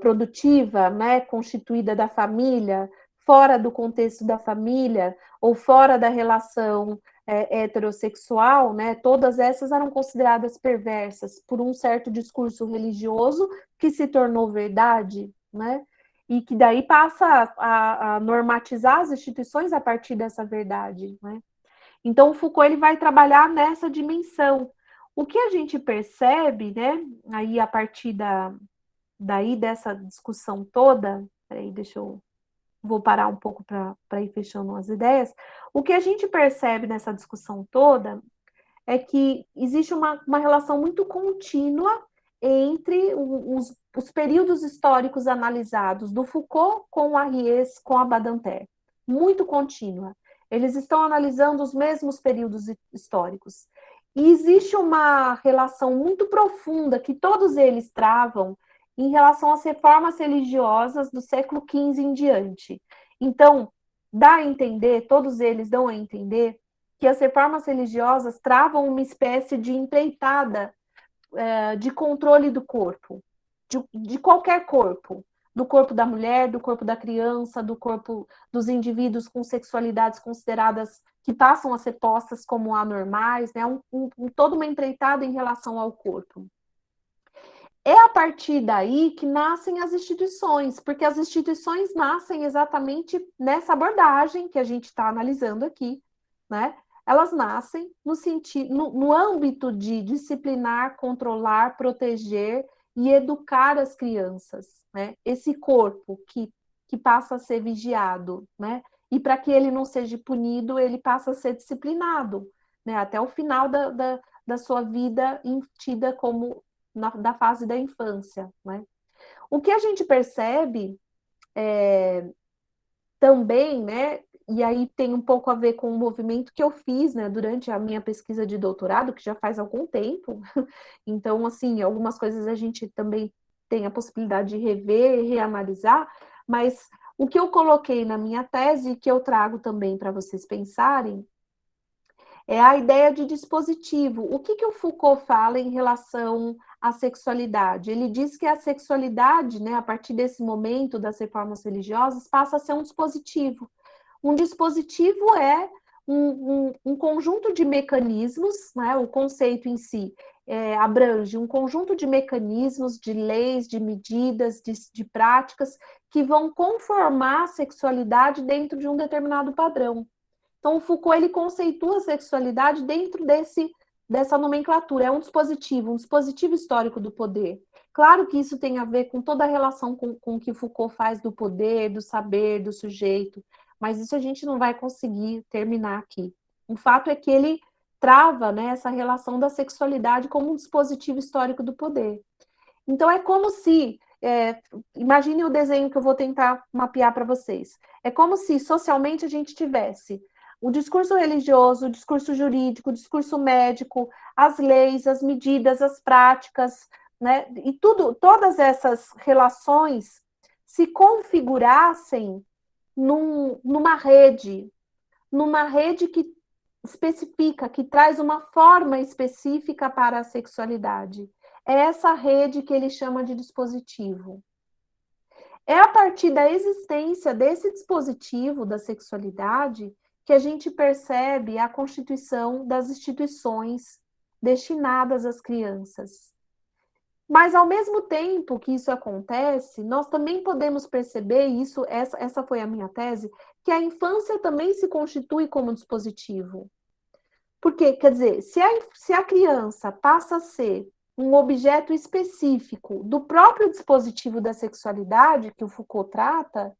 S2: produtiva, né, constituída da família, fora do contexto da família, ou fora da relação heterossexual, né, todas essas eram consideradas perversas por um certo discurso religioso que se tornou verdade, né, e que daí passa a normatizar as instituições a partir dessa verdade, né. Então, o Foucault ele vai trabalhar nessa dimensão. O que a gente percebe, né, aí a partir daí dessa discussão toda, peraí, vou parar um pouco para ir fechando as ideias. O que a gente percebe nessa discussão toda é que existe uma relação muito contínua entre os períodos históricos analisados do Foucault com o Arries, com a Badinter. Muito contínua. Eles estão analisando os mesmos períodos históricos. E existe uma relação muito profunda que todos eles travam em relação às reformas religiosas do século XV em diante. Então, dá a entender, todos eles dão a entender, que as reformas religiosas travam uma espécie de empreitada de controle do corpo, de qualquer corpo, do corpo da mulher, do corpo da criança, do corpo dos indivíduos com sexualidades consideradas que passam a ser postas como anormais, né? Toda uma empreitada em relação ao corpo. É a partir daí que nascem as instituições, porque as instituições nascem exatamente nessa abordagem que a gente está analisando aqui, né? Elas nascem no âmbito de disciplinar, controlar, proteger e educar as crianças, né? Esse corpo que passa a ser vigiado, né? E para que ele não seja punido, ele passa a ser disciplinado, né? Até o final da sua vida, tida como da fase da infância, né? O que a gente percebe também, né? E aí tem um pouco a ver com o movimento que eu fiz, né, durante a minha pesquisa de doutorado, que já faz algum tempo. Então, assim, algumas coisas a gente também tem a possibilidade de rever e reanalisar, mas o que eu coloquei na minha tese, e que eu trago também para vocês pensarem, é a ideia de dispositivo. O que o Foucault fala em relação à sexualidade? Ele diz que a sexualidade, né, a partir desse momento das reformas religiosas, passa a ser um dispositivo. Um dispositivo é um conjunto de mecanismos, né? O conceito em si abrange um conjunto de mecanismos, de leis, de medidas, de práticas que vão conformar a sexualidade dentro de um determinado padrão. Então, o Foucault ele conceitua a sexualidade dentro dessa nomenclatura. É um dispositivo histórico do poder. Claro que isso tem a ver com toda a relação com o que Foucault faz do poder, do saber, do sujeito, mas isso a gente não vai conseguir terminar aqui. O fato é que ele trava, né, essa relação da sexualidade como um dispositivo histórico do poder. Então, é como se... imagine o desenho que eu vou tentar mapear para vocês. É como se, socialmente, a gente tivesse o discurso religioso, o discurso jurídico, o discurso médico, as leis, as medidas, as práticas, né? E todas essas relações se configurassem numa rede que especifica, que traz uma forma específica para a sexualidade. É essa rede que ele chama de dispositivo. É a partir da existência desse dispositivo da sexualidade que a gente percebe a constituição das instituições destinadas às crianças. Mas, ao mesmo tempo que isso acontece, nós também podemos perceber, essa foi a minha tese, que a infância também se constitui como dispositivo. Porque, quer dizer, se a criança passa a ser um objeto específico do próprio dispositivo da sexualidade, que o Foucault trata,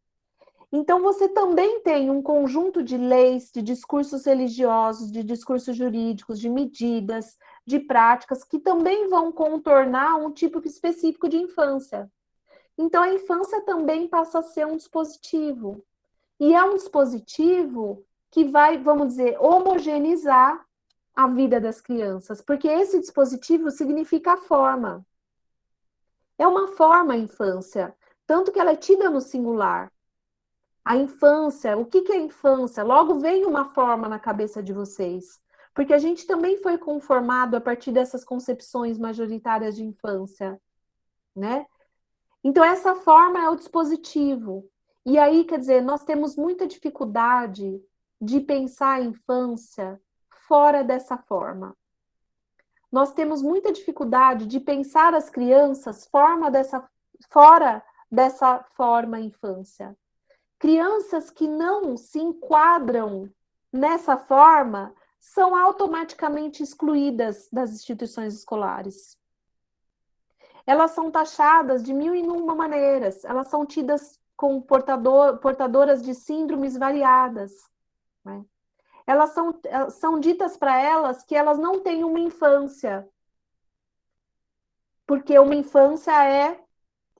S2: então você também tem um conjunto de leis, de discursos religiosos, de discursos jurídicos, de medidas, de práticas que também vão contornar um tipo específico de infância. Então a infância também passa a ser um dispositivo. E é um dispositivo que vai, vamos dizer, homogeneizar a vida das crianças, porque esse dispositivo significa a forma. É uma forma a infância, tanto que ela é tida no singular. A infância, o que é infância? Logo vem uma forma na cabeça de vocês, porque a gente também foi conformado a partir dessas concepções majoritárias de infância, né? Então, essa forma é o dispositivo. E aí, quer dizer, nós temos muita dificuldade de pensar a infância fora dessa forma. Nós temos muita dificuldade de pensar as crianças fora dessa forma infância. Crianças que não se enquadram nessa forma são automaticamente excluídas das instituições escolares. Elas são taxadas de 1001 maneiras, elas são tidas como portadoras de síndromes variadas, né? Elas são ditas para elas que elas não têm uma infância, porque uma infância é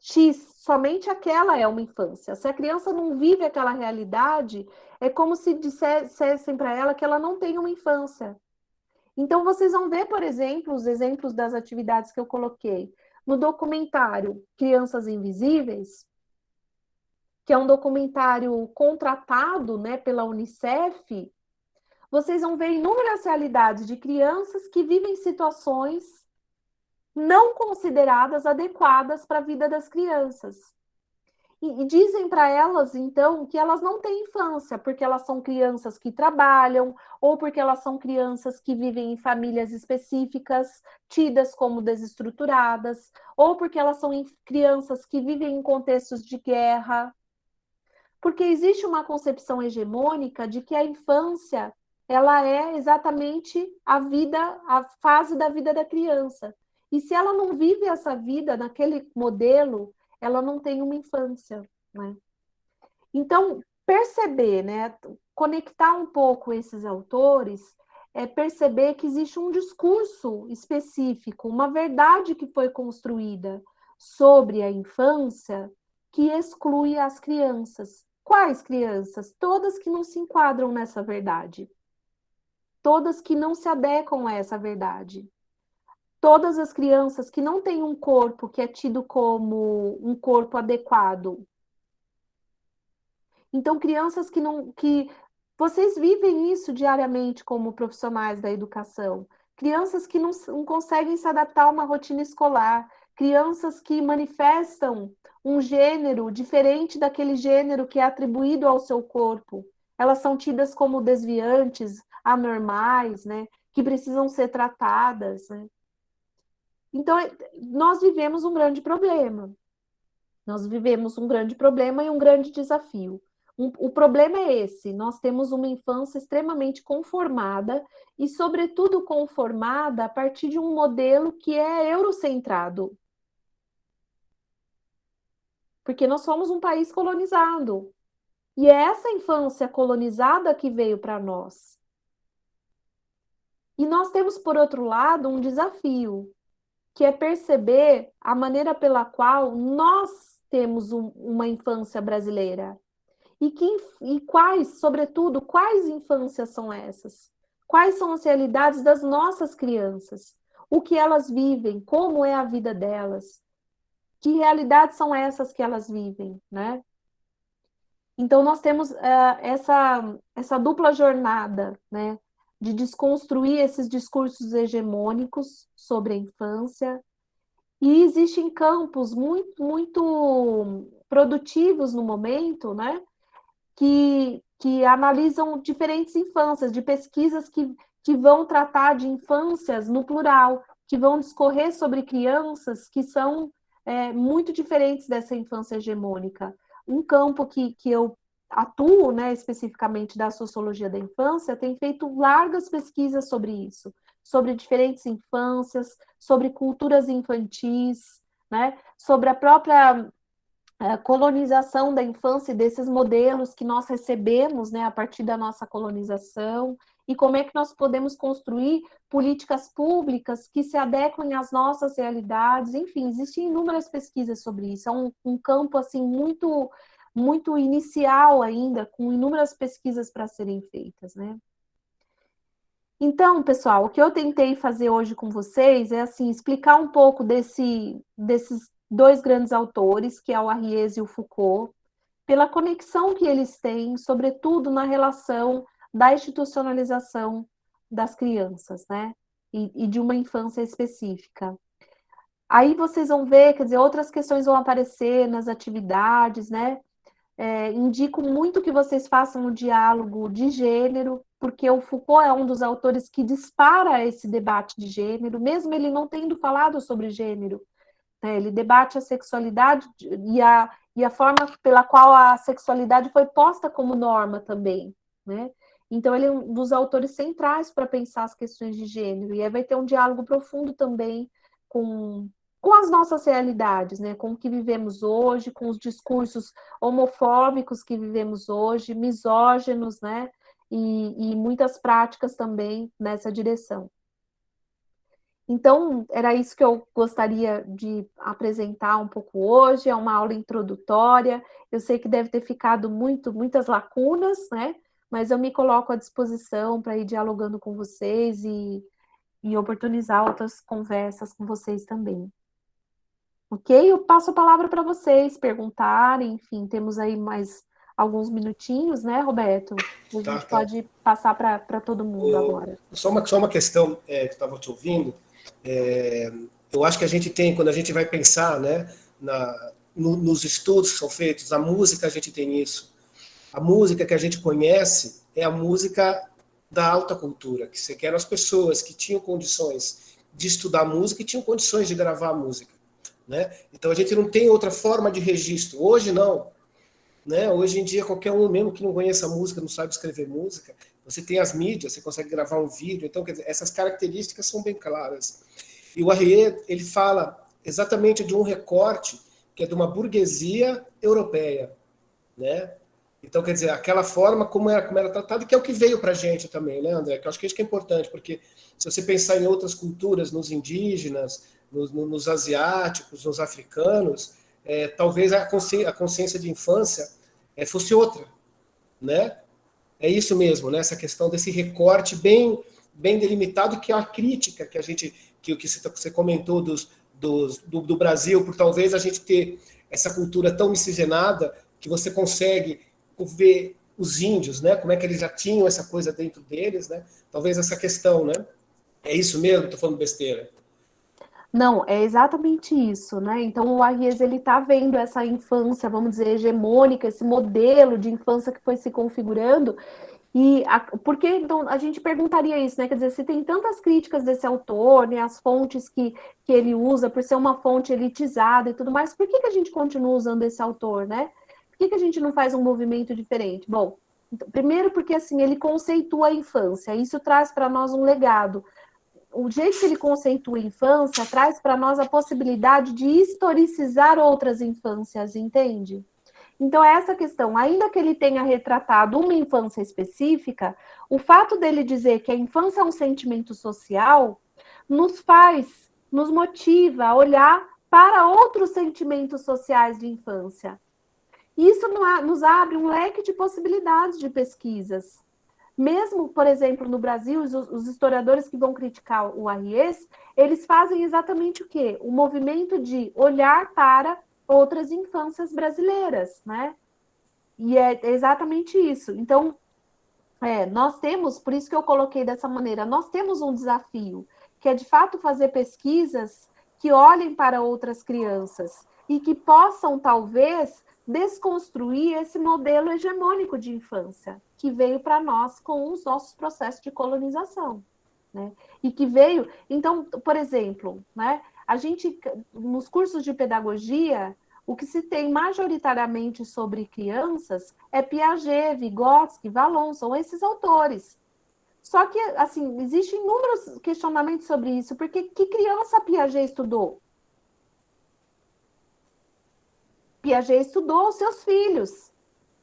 S2: X, somente aquela é uma infância. Se a criança não vive aquela realidade, é como se dissessem para ela que ela não tem uma infância. Então, vocês vão ver, por exemplo, os exemplos das atividades que eu coloquei no documentário Crianças Invisíveis, que é um documentário contratado, né, pela Unicef. Vocês vão ver inúmeras realidades de crianças que vivem situações não consideradas adequadas para a vida das crianças. E dizem para elas, então, que elas não têm infância, porque elas são crianças que trabalham, ou porque elas são crianças que vivem em famílias específicas, tidas como desestruturadas, ou porque elas são crianças que vivem em contextos de guerra. Porque existe uma concepção hegemônica de que a infância, ela é exatamente a vida, a fase da vida da criança. E se ela não vive essa vida naquele modelo, ela não tem uma infância, né? Então, perceber, né, conectar um pouco esses autores, é perceber que existe um discurso específico, uma verdade que foi construída sobre a infância que exclui as crianças. Quais crianças? Todas que não se enquadram nessa verdade. Todas que não se adequam a essa verdade. Todas as crianças que não têm um corpo que é tido como um corpo adequado. Então, crianças que vocês vivem isso diariamente como profissionais da educação. Crianças que não conseguem se adaptar a uma rotina escolar. Crianças que manifestam um gênero diferente daquele gênero que é atribuído ao seu corpo. Elas são tidas como desviantes, anormais, né? Que precisam ser tratadas, né? Então, nós vivemos um grande problema. Nós vivemos um grande problema e um grande desafio. O problema é esse: nós temos uma infância extremamente conformada e, sobretudo, conformada a partir de um modelo que é eurocentrado. Porque nós somos um país colonizado. E é essa infância colonizada que veio para nós. E nós temos, por outro lado, um desafio, que é perceber a maneira pela qual nós temos uma infância brasileira. E quais, sobretudo, quais infâncias são essas? Quais são as realidades das nossas crianças? O que elas vivem? Como é a vida delas? Que realidades são essas que elas vivem, né? Então, nós temos essa dupla jornada, né? De desconstruir esses discursos hegemônicos sobre a infância. E existem campos muito produtivos no momento, né? Que analisam diferentes infâncias, de pesquisas que vão tratar de infâncias no plural, que vão discorrer sobre crianças que são muito diferentes dessa infância hegemônica. Um campo que eu atuo, né, especificamente da sociologia da infância, tem feito largas pesquisas sobre isso, sobre diferentes infâncias, sobre culturas infantis, né, sobre a própria colonização da infância e desses modelos que nós recebemos, né, a partir da nossa colonização, e como é que nós podemos construir políticas públicas que se adequem às nossas realidades. Enfim, existem inúmeras pesquisas sobre isso. É um campo assim muito inicial ainda, com inúmeras pesquisas para serem feitas, né? Então, pessoal, o que eu tentei fazer hoje com vocês é assim explicar um pouco desses dois grandes autores, que é o Arriès e o Foucault, pela conexão que eles têm, sobretudo na relação da institucionalização das crianças, né? E de uma infância específica. Aí vocês vão ver, quer dizer, outras questões vão aparecer nas atividades, né? Indico muito que vocês façam um diálogo de gênero, porque o Foucault é um dos autores que dispara esse debate de gênero, mesmo ele não tendo falado sobre gênero. Ele debate a sexualidade e a forma pela qual a sexualidade foi posta como norma também, né? Então, ele é um dos autores centrais para pensar as questões de gênero, e aí vai ter um diálogo profundo também com as nossas realidades, né? Com o que vivemos hoje, com os discursos homofóbicos que vivemos hoje, misóginos, né? E muitas práticas também nessa direção. Então, era isso que eu gostaria de apresentar um pouco hoje. É uma aula introdutória. Eu sei que deve ter ficado muitas lacunas, né? Mas eu me coloco à disposição para ir dialogando com vocês e oportunizar outras conversas com vocês também. Ok? Eu passo a palavra para vocês perguntarem, enfim, temos aí mais alguns minutinhos, né, Roberto? A gente pode passar para todo mundo agora.
S3: Só uma questão que eu estava te ouvindo. Eu acho que a gente tem, quando a gente vai pensar, né, nos estudos que são feitos, a música, a gente tem isso. A música que a gente conhece é a música da alta cultura, que eram as pessoas que tinham condições de estudar música e tinham condições de gravar música, né? Então a gente não tem outra forma de registro. Hoje não, né? Hoje em dia qualquer um, mesmo que não conheça música, não sabe escrever música, você tem as mídias, você consegue gravar um vídeo. Então, quer dizer, essas características são bem claras. E o Arriet, ele fala exatamente de um recorte que é de uma burguesia europeia, né? Então, quer dizer, aquela forma como era tratado, que é o que veio para a gente também, né, André? Que eu acho que isso que é importante, porque se você pensar em outras culturas, nos indígenas, nos asiáticos, nos africanos, talvez a consciência de infância fosse outra, né? É isso mesmo, né? Essa questão desse recorte bem delimitado, que é a crítica que a gente, que você comentou do Brasil, por talvez a gente ter essa cultura tão miscigenada que você consegue ver os índios, né? Como é que eles já tinham essa coisa dentro deles, né? Talvez essa questão, né? É isso mesmo? Estou falando besteira?
S2: Não, é exatamente isso, né? Então o Arriès, ele está vendo essa infância, vamos dizer, hegemônica, esse modelo de infância que foi se configurando. Por que, então, a gente perguntaria isso, né? Quer dizer, se tem tantas críticas desse autor, né, as fontes que ele usa, por ser uma fonte elitizada e tudo mais, por que a gente continua usando esse autor, né? Por que a gente não faz um movimento diferente? Bom, então, primeiro porque, assim, ele conceitua a infância, isso traz para nós um legado. O jeito que ele conceitua a infância traz para nós a possibilidade de historicizar outras infâncias, entende? Então, é essa questão, ainda que ele tenha retratado uma infância específica, o fato dele dizer que a infância é um sentimento social, nos motiva a olhar para outros sentimentos sociais de infância. Isso nos abre um leque de possibilidades de pesquisas. Mesmo, por exemplo, no Brasil, os historiadores que vão criticar o Arriès, eles fazem exatamente o quê? O movimento de olhar para outras infâncias brasileiras, né? E é exatamente isso. Então, nós temos, por isso que eu coloquei dessa maneira, nós temos um desafio, que é de fato fazer pesquisas que olhem para outras crianças e que possam, talvez, desconstruir esse modelo hegemônico de infância que veio para nós com os nossos processos de colonização, né? E que veio, então, por exemplo, né? A gente, nos cursos de pedagogia, o que se tem majoritariamente sobre crianças é Piaget, Vygotsky, Vallon, são esses autores. Só que, assim, existem inúmeros questionamentos sobre isso, porque que criança Piaget estudou? Piaget estudou os seus filhos,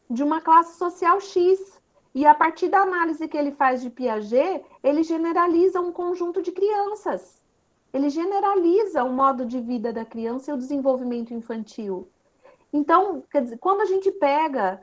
S2: de uma classe social X. E a partir da análise que ele faz de Piaget, ele generaliza um conjunto de crianças. Ele generaliza o modo de vida da criança e o desenvolvimento infantil. Então, quer dizer, quando a gente pega,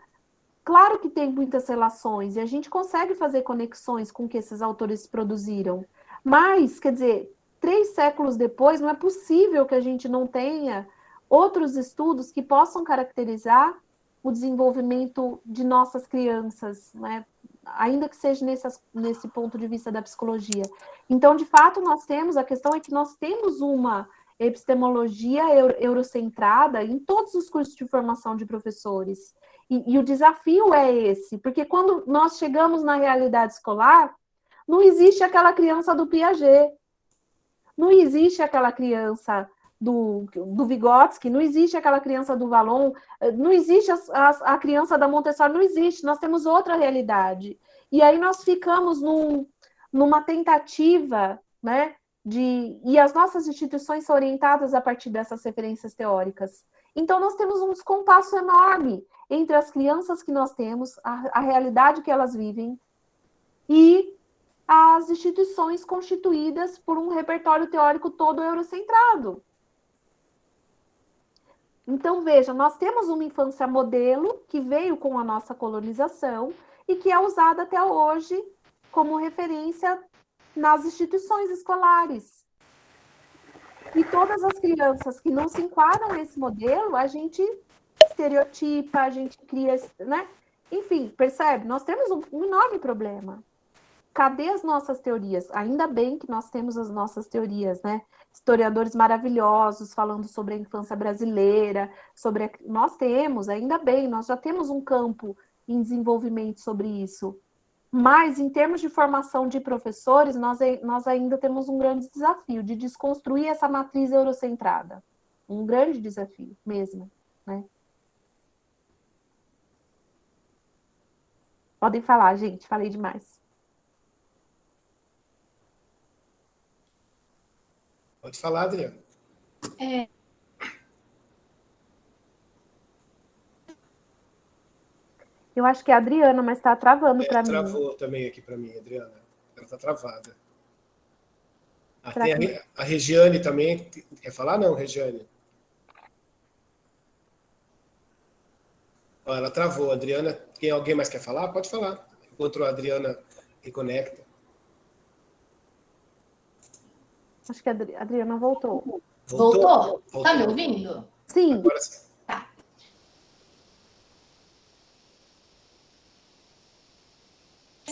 S2: claro que tem muitas relações, e a gente consegue fazer conexões com o que esses autores produziram, mas, quer dizer, 3 séculos depois, não é possível que a gente não tenha outros estudos que possam caracterizar o desenvolvimento de nossas crianças, né? Ainda que seja nesse ponto de vista da psicologia. Então, de fato, a questão é que nós temos uma epistemologia eurocentrada em todos os cursos de formação de professores. E o desafio é esse, porque quando nós chegamos na realidade escolar, não existe aquela criança do Piaget, não existe aquela criança do Vygotsky, não existe aquela criança do Vallon, não existe a criança da Montessori, não existe, nós temos outra realidade. E aí nós ficamos numa tentativa, né, e as nossas instituições são orientadas a partir dessas referências teóricas. Então nós temos um descompasso enorme entre as crianças que nós temos, a realidade que elas vivem, e as instituições constituídas por um repertório teórico todo eurocentrado. Então, veja, nós temos uma infância modelo que veio com a nossa colonização e que é usada até hoje como referência nas instituições escolares. E todas as crianças que não se enquadram nesse modelo, a gente estereotipa, a gente cria, né? Enfim, percebe? Nós temos um enorme problema. Cadê as nossas teorias? Ainda bem que nós temos as nossas teorias, né? Historiadores maravilhosos falando sobre a infância brasileira, nós temos, ainda bem, nós já temos um campo em desenvolvimento sobre isso. Mas, em termos de formação de professores, nós ainda temos um grande desafio de desconstruir essa matriz eurocentrada. Um grande desafio mesmo, né? Podem falar, gente, falei demais.
S3: Pode falar, Adriana.
S2: Eu acho que é a Adriana, mas está travando para mim.
S3: Travou também aqui para mim, Adriana. Ela está travada.
S2: Será
S3: Tem
S2: que-
S3: a Regiane também. Quer falar? Não, Regiane. Ó, ela travou. Adriana, alguém mais quer falar? Pode falar. Enquanto a Adriana reconecta.
S2: Acho que a Adriana voltou.
S7: Voltou? Tá me ouvindo?
S2: Sim.
S3: Agora sim.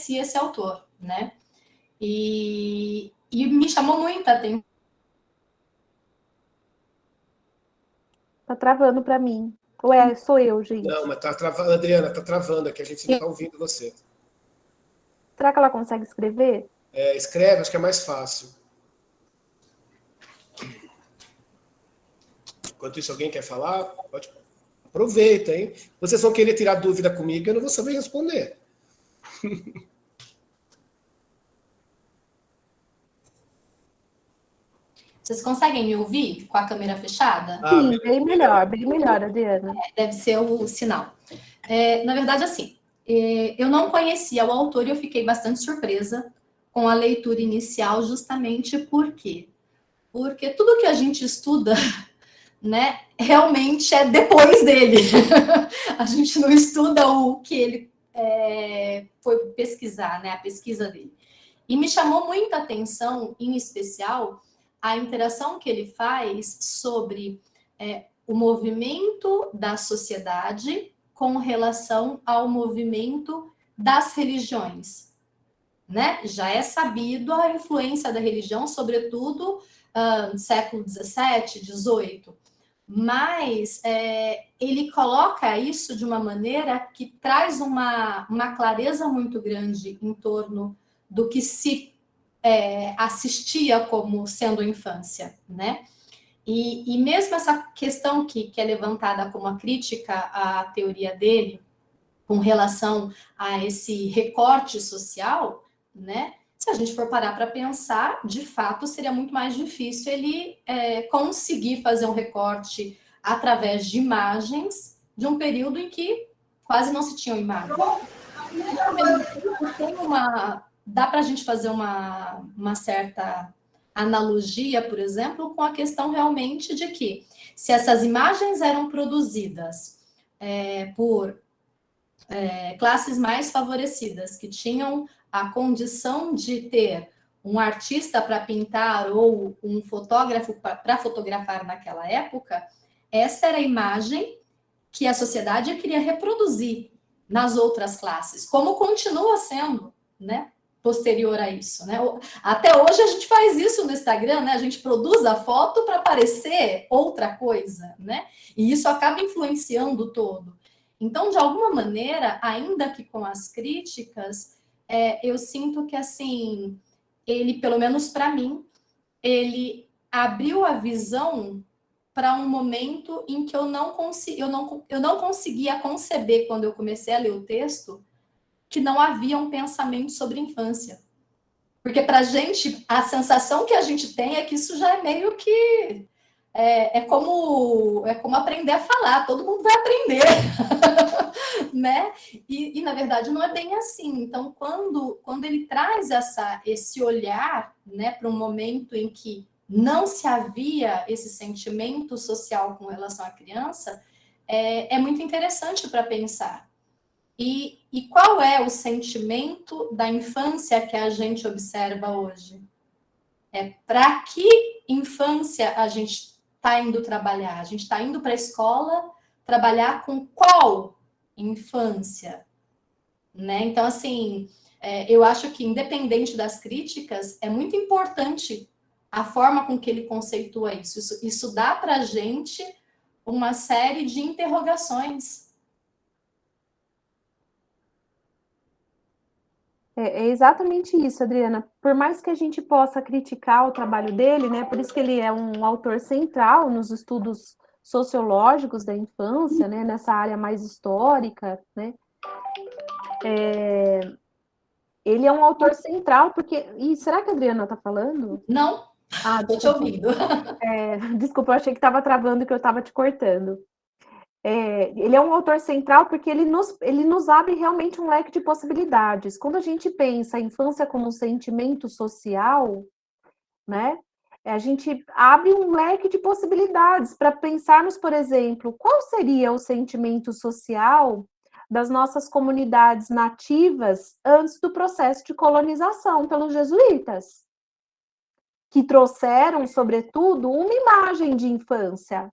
S7: Esse autor, né? E me chamou muita atenção.
S2: Tá travando para mim. Ou sou eu, gente?
S3: Não, mas tá travando, Adriana, tá travando aqui, a gente não tá ouvindo você.
S2: Será que ela consegue escrever?
S3: Escreve, acho que é mais fácil. Enquanto isso, alguém quer falar? Pode. Aproveita, hein? Vocês vão querer tirar dúvida comigo, eu não vou saber responder.
S7: Vocês conseguem me ouvir com a câmera fechada?
S2: Sim, bem melhor, Adriana.
S7: Deve ser o sinal. Na verdade, assim, eu não conhecia o autor e eu fiquei bastante surpresa com a leitura inicial, justamente por quê? Porque tudo que a gente estuda, né, realmente é depois dele. A gente não estuda o que ele foi pesquisar, né, a pesquisa dele. E me chamou muita atenção, em especial, a interação que ele faz sobre o movimento da sociedade com relação ao movimento das religiões, né? Já é sabido a influência da religião, sobretudo no século XVII, XVIII, mas ele coloca isso de uma maneira que traz uma clareza muito grande em torno do que se assistia como sendo infância, né? E mesmo essa questão que é levantada como a crítica à teoria dele, com relação a esse recorte social, né? Se a gente for parar para pensar, de fato, seria muito mais difícil ele conseguir fazer um recorte através de imagens de um período em que quase não se tinham imagens. Dá para a gente fazer uma certa analogia, por exemplo, com a questão realmente de que se essas imagens eram produzidas por classes mais favorecidas, que tinham a condição de ter um artista para pintar ou um fotógrafo para fotografar naquela época, essa era a imagem que a sociedade queria reproduzir nas outras classes, como continua sendo, né? Posterior a isso, né? Até hoje a gente faz isso no Instagram, né? A gente produz a foto para parecer outra coisa, né? E isso acaba influenciando todo. Então, de alguma maneira, ainda que com as críticas, eu sinto que, assim, ele, pelo menos para mim, ele abriu a visão para um momento em que eu não conseguia conceber, quando eu comecei a ler o texto, que não havia um pensamento sobre infância. Porque para a gente, a sensação que a gente tem é que isso já é meio que... É como aprender a falar, todo mundo vai aprender. Né? E, na verdade, não é bem assim. Então, quando ele traz esse olhar, né, para um momento em que não se havia esse sentimento social com relação à criança, é muito interessante para pensar. E qual é o sentimento da infância que a gente observa hoje? Para que infância a gente está indo trabalhar? A gente está indo para a escola trabalhar com qual infância? Né? Então, assim, eu acho que, independente das críticas, é muito importante a forma com que ele conceitua isso. Isso dá para a gente uma série de interrogações.
S2: É exatamente isso, Adriana. Por mais que a gente possa criticar o trabalho dele, né? Por isso que ele é um autor central nos estudos sociológicos da infância, né? Nessa área mais histórica, né? Ele é um autor central, porque... E será que a Adriana está falando?
S7: Não, estou te ouvindo.
S2: Desculpa, eu achei que estava travando e que eu estava te cortando. Ele é um autor central porque ele nos abre realmente um leque de possibilidades. Quando a gente pensa a infância como um sentimento social, né, a gente abre um leque de possibilidades para pensarmos, por exemplo, qual seria o sentimento social das nossas comunidades nativas antes do processo de colonização pelos jesuítas, que trouxeram, sobretudo, uma imagem de infância,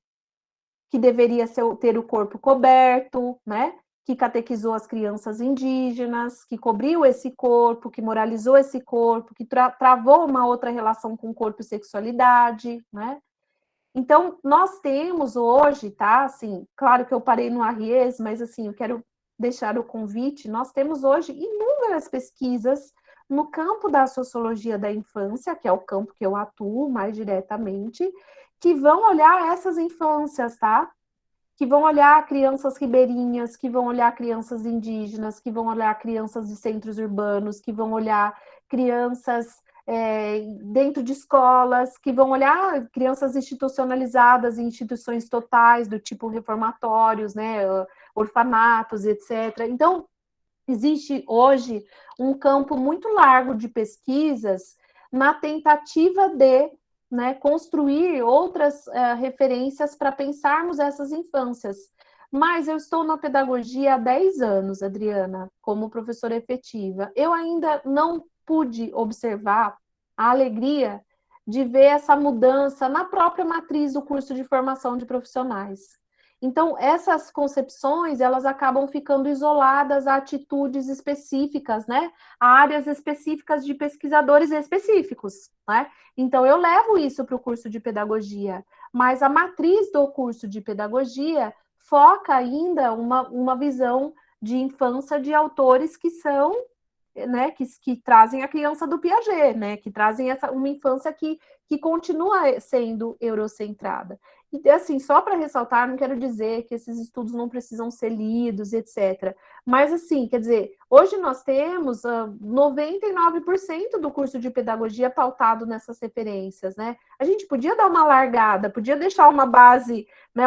S2: que deveria ter o corpo coberto, né? Que catequizou as crianças indígenas, que cobriu esse corpo, que moralizou esse corpo, que travou uma outra relação com corpo e sexualidade, né? Então, nós temos hoje, tá? Assim, claro que eu parei no Arries, mas assim, eu quero deixar o convite, nós temos hoje inúmeras pesquisas no campo da sociologia da infância, que é o campo que eu atuo mais diretamente, que vão olhar essas infâncias, tá? Que vão olhar crianças ribeirinhas, que vão olhar crianças indígenas, que vão olhar crianças de centros urbanos, que vão olhar crianças dentro de escolas, que vão olhar crianças institucionalizadas em instituições totais, do tipo reformatórios, né, orfanatos, etc. Então, existe hoje um campo muito largo de pesquisas na tentativa de, né, construir outras referências para pensarmos essas infâncias. Mas eu estou na pedagogia há 10 anos, Adriana, como professora efetiva. Eu ainda não pude observar a alegria de ver essa mudança na própria matriz do curso de formação de profissionais. Então, essas concepções, elas acabam ficando isoladas a atitudes específicas, né? A áreas específicas de pesquisadores específicos, né? Então, eu levo isso para o curso de pedagogia, mas a matriz do curso de pedagogia foca ainda uma visão de infância de autores que são, né, que trazem a criança do Piaget, né, que trazem uma infância que continua sendo eurocentrada. E, assim, só para ressaltar, não quero dizer que esses estudos não precisam ser lidos, etc. Mas, assim, quer dizer, hoje nós temos 99% do curso de pedagogia pautado nessas referências, né? A gente podia dar uma largada, podia deixar uma base, né,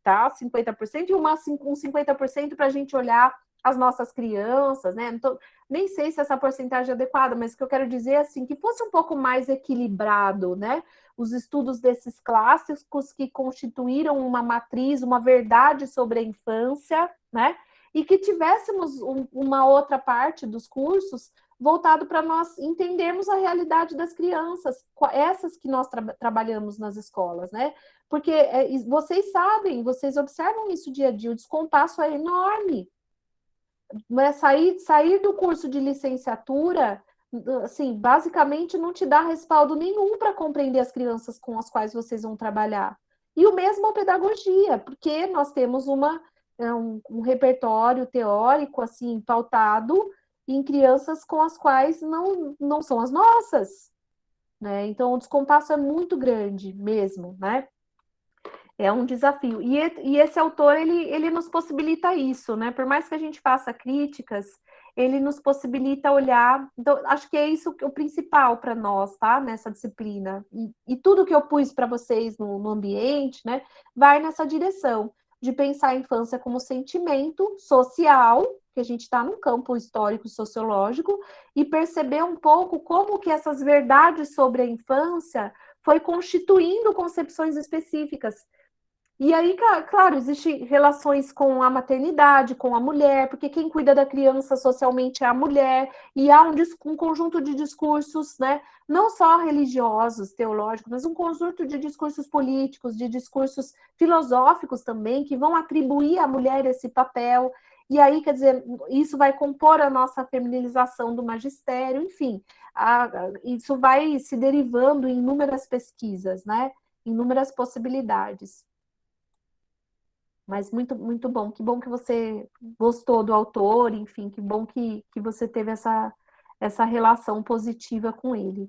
S2: tá, 50%, e um 50% para a gente olhar as nossas crianças, né? Então, nem sei se essa porcentagem é adequada, mas o que eu quero dizer é assim, que fosse um pouco mais equilibrado, né? Os estudos desses clássicos que constituíram uma matriz, uma verdade sobre a infância, né? E que tivéssemos uma outra parte dos cursos voltado para nós entendermos a realidade das crianças, essas que nós trabalhamos nas escolas, né? Porque vocês sabem, vocês observam isso dia a dia, o descompasso é enorme. Sair do curso de licenciatura, assim, basicamente não te dá respaldo nenhum para compreender as crianças com as quais vocês vão trabalhar. E o mesmo a pedagogia, porque nós temos um repertório teórico, assim, pautado em crianças com as quais não são as nossas, né? Então, o descompasso é muito grande mesmo, né? É um desafio. E esse autor, ele nos possibilita isso, né? Por mais que a gente faça críticas, ele nos possibilita olhar. Então, acho que é isso o principal para nós, tá? Nessa disciplina. E tudo que eu pus para vocês no ambiente, né? Vai nessa direção de pensar a infância como sentimento social, que a gente está num campo histórico sociológico, e perceber um pouco como que essas verdades sobre a infância foi constituindo concepções específicas. E aí, claro, existem relações com a maternidade, com a mulher, porque quem cuida da criança socialmente é a mulher, e há um conjunto de discursos, né, não só religiosos, teológicos, mas um conjunto de discursos políticos, de discursos filosóficos também, que vão atribuir à mulher esse papel. E aí, quer dizer, isso vai compor a nossa feminilização do magistério, enfim, isso vai se derivando em inúmeras pesquisas, né, inúmeras possibilidades. Mas muito bom. Que bom que você gostou do autor, enfim, que bom que você teve essa relação positiva com ele.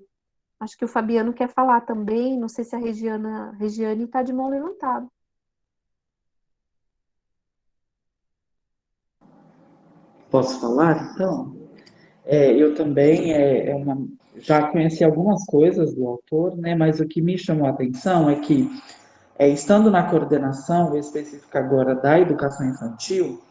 S2: Acho que o Fabiano quer falar também, não sei se a Regiane está de mão levantada.
S6: Posso falar, então? Eu também já conheci algumas coisas do autor, né, mas o que me chamou a atenção é que, estando na coordenação específica agora da educação infantil,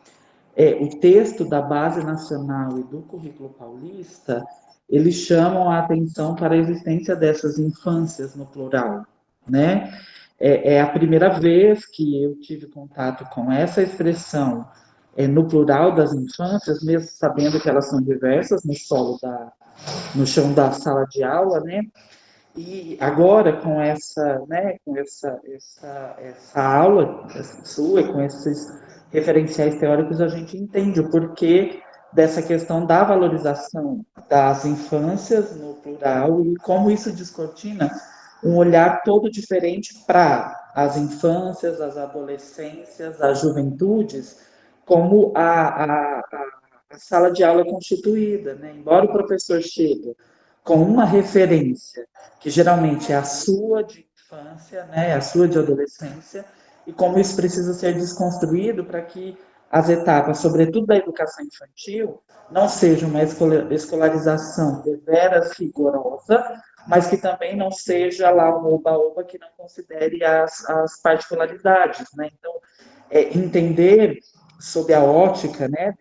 S6: o texto da Base Nacional e do Currículo Paulista, eles chamam a atenção para a existência dessas infâncias no plural, né? É a primeira vez que eu tive contato com essa expressão no plural das infâncias, mesmo sabendo que elas são diversas no chão da sala de aula, né? E agora com essa aula sua e com esses referenciais teóricos, a gente entende o porquê dessa questão da valorização das infâncias no plural e como isso descortina um olhar todo diferente para as infâncias, as adolescências, as juventudes, como a sala de aula constituída, né? Embora o professor chegue com uma referência, que geralmente é a sua de infância, né, a sua de adolescência, e como isso precisa ser desconstruído para que as etapas, sobretudo da educação infantil, não seja uma escolarização deveras rigorosa, mas que também não seja lá um oba-oba que não considere as particularidades, né? Então, entender sob a ótica, né,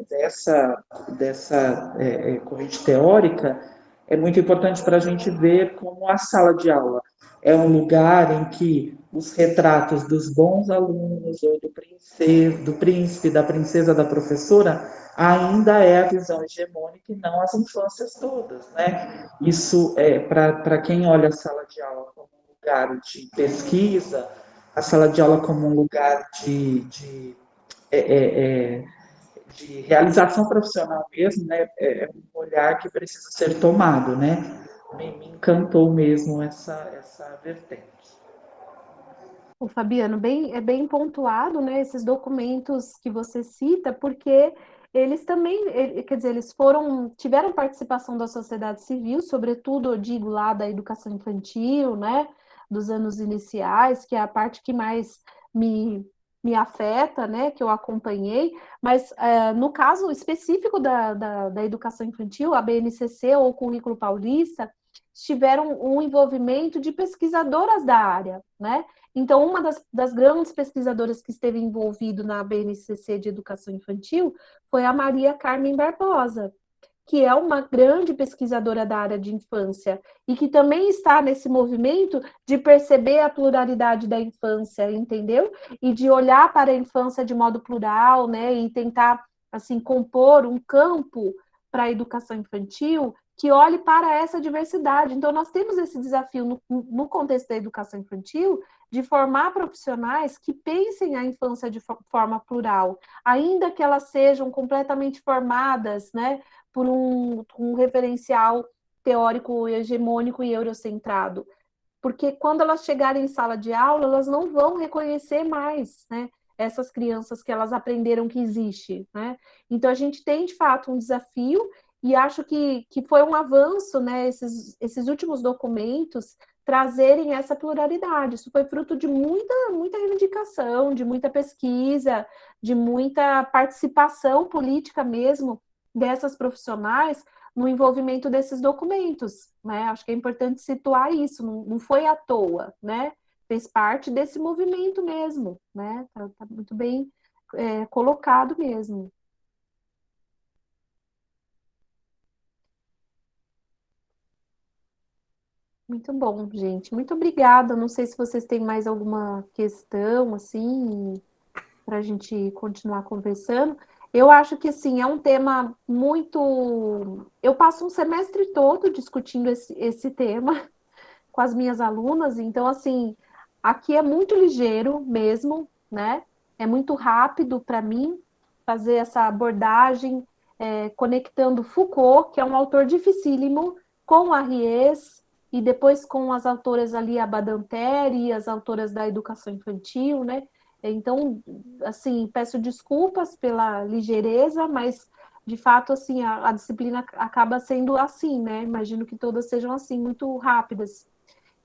S6: dessa corrente teórica, é muito importante para a gente ver como a sala de aula é um lugar em que os retratos dos bons alunos, ou do príncipe, da princesa, da professora, ainda é a visão hegemônica e não as infâncias todas, né? Isso para quem olha a sala de aula como um lugar de pesquisa, a sala de aula como um lugar de realização profissional mesmo, né? É um olhar que precisa ser tomado, né? Me encantou mesmo essa vertente.
S2: O Fabiano, é bem pontuado, né, esses documentos que você cita, porque eles também, quer dizer, tiveram participação da sociedade civil, sobretudo, eu digo, lá da educação infantil, né, dos anos iniciais, que é a parte que mais me afeta, né, que eu acompanhei, mas no caso específico da educação infantil, a BNCC ou o Currículo Paulista, tiveram um envolvimento de pesquisadoras da área, né? Então, uma das grandes pesquisadoras que esteve envolvida na BNCC de Educação Infantil foi a Maria Carmen Barbosa, que é uma grande pesquisadora da área de infância e que também está nesse movimento de perceber a pluralidade da infância, entendeu? E de olhar para a infância de modo plural, né? E tentar, assim, compor um campo para a educação infantil que olhe para essa diversidade. Então, nós temos esse desafio no contexto da educação infantil de formar profissionais que pensem a infância de forma plural, ainda que elas sejam completamente formadas, né, por um referencial teórico hegemônico e eurocentrado. Porque quando elas chegarem em sala de aula, elas não vão reconhecer mais, né, essas crianças que elas aprenderam que existe, né? Então, a gente tem, de fato, um desafio e acho que foi um avanço, né, esses últimos documentos trazerem essa pluralidade. Isso foi fruto de muita reivindicação, de muita pesquisa, de muita participação política mesmo dessas profissionais no envolvimento desses documentos, né? Acho que é importante situar isso, não foi à toa, né? Fez parte desse movimento mesmo, né? Tá muito bem colocado mesmo. Muito bom, gente. Muito obrigada. Não sei se vocês têm mais alguma questão, assim, para a gente continuar conversando. Eu acho que, assim, é um tema muito... Eu passo um semestre todo discutindo esse tema com as minhas alunas, então, assim, aqui é muito ligeiro mesmo, né? É muito rápido para mim fazer essa abordagem, conectando Foucault, que é um autor dificílimo, com Arries, e depois com as autoras ali, a Badinter e as autoras da educação infantil, né? Então, assim, peço desculpas pela ligeireza, mas, de fato, assim, a disciplina acaba sendo assim, né? Imagino que todas sejam assim, muito rápidas.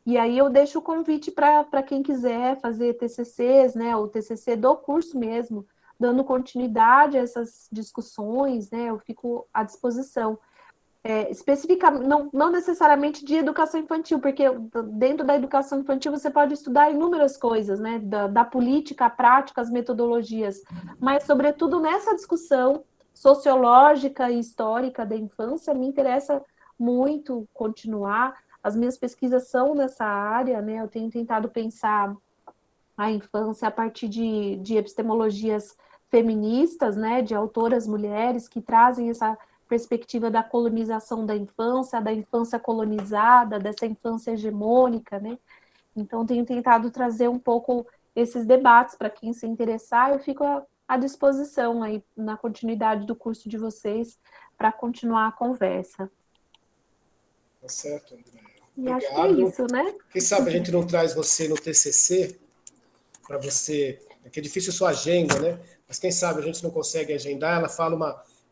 S2: E aí eu deixo o convite para quem quiser fazer TCCs, né, o TCC do curso mesmo, dando continuidade a essas discussões, né, eu fico à disposição. Especificamente, não necessariamente de educação infantil, porque dentro da educação infantil você pode estudar inúmeras coisas, né, da política, a prática, as metodologias, mas sobretudo nessa discussão sociológica e histórica da infância, me interessa muito continuar. As minhas pesquisas são nessa área, né, eu tenho tentado pensar a infância a partir de epistemologias feministas, né, de autoras mulheres que trazem essa perspectiva da colonização da infância colonizada, dessa infância hegemônica, né? Então, tenho tentado trazer um pouco esses debates para quem se interessar, eu fico à disposição aí na continuidade do curso de vocês para continuar a conversa.
S3: Tá certo, André.
S2: E acho que é
S3: Obrigado.
S2: isso, né?
S3: Quem sabe a gente não traz você no TCC para você, é que é difícil a sua agenda, né? Mas quem sabe a gente não consegue agendar,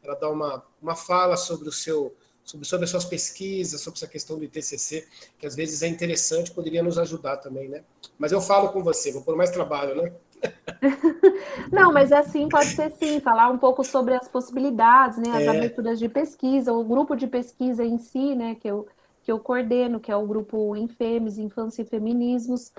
S3: ela dá uma fala sobre sobre as suas pesquisas, sobre essa questão do TCC, que às vezes é interessante, poderia nos ajudar também, né? Mas eu falo com você, vou pôr mais trabalho, né?
S2: Não, mas assim pode ser sim, falar um pouco sobre as possibilidades, né, as aberturas de pesquisa, o grupo de pesquisa em si, né, que eu coordeno, que é o grupo Infemes, Infância e Feminismos,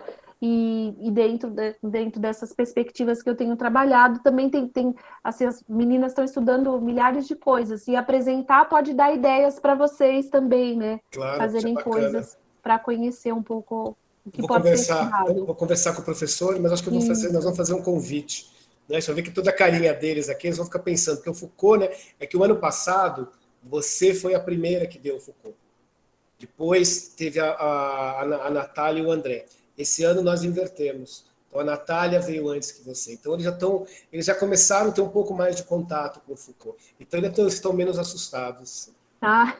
S2: e dentro dessas perspectivas que eu tenho trabalhado, também tem assim, as meninas estão estudando milhares de coisas, e apresentar pode dar ideias para vocês também, né,
S3: Claro, isso é
S2: fazerem
S3: bacana.
S2: coisas para conhecer um pouco o que pode ser estudado.
S3: Vou conversar com o professor, mas acho que nós vamos fazer um convite. Né? Você vai ver que toda a carinha deles aqui, eles vão ficar pensando, porque o Foucault, né, é que o ano passado você foi a primeira que deu o Foucault. Depois teve a Natália e o André. Esse ano nós invertemos. Então a Natália veio antes que você. Então eles já começaram a ter um pouco mais de contato com o Foucault. Então eles estão menos assustados.
S2: Ah.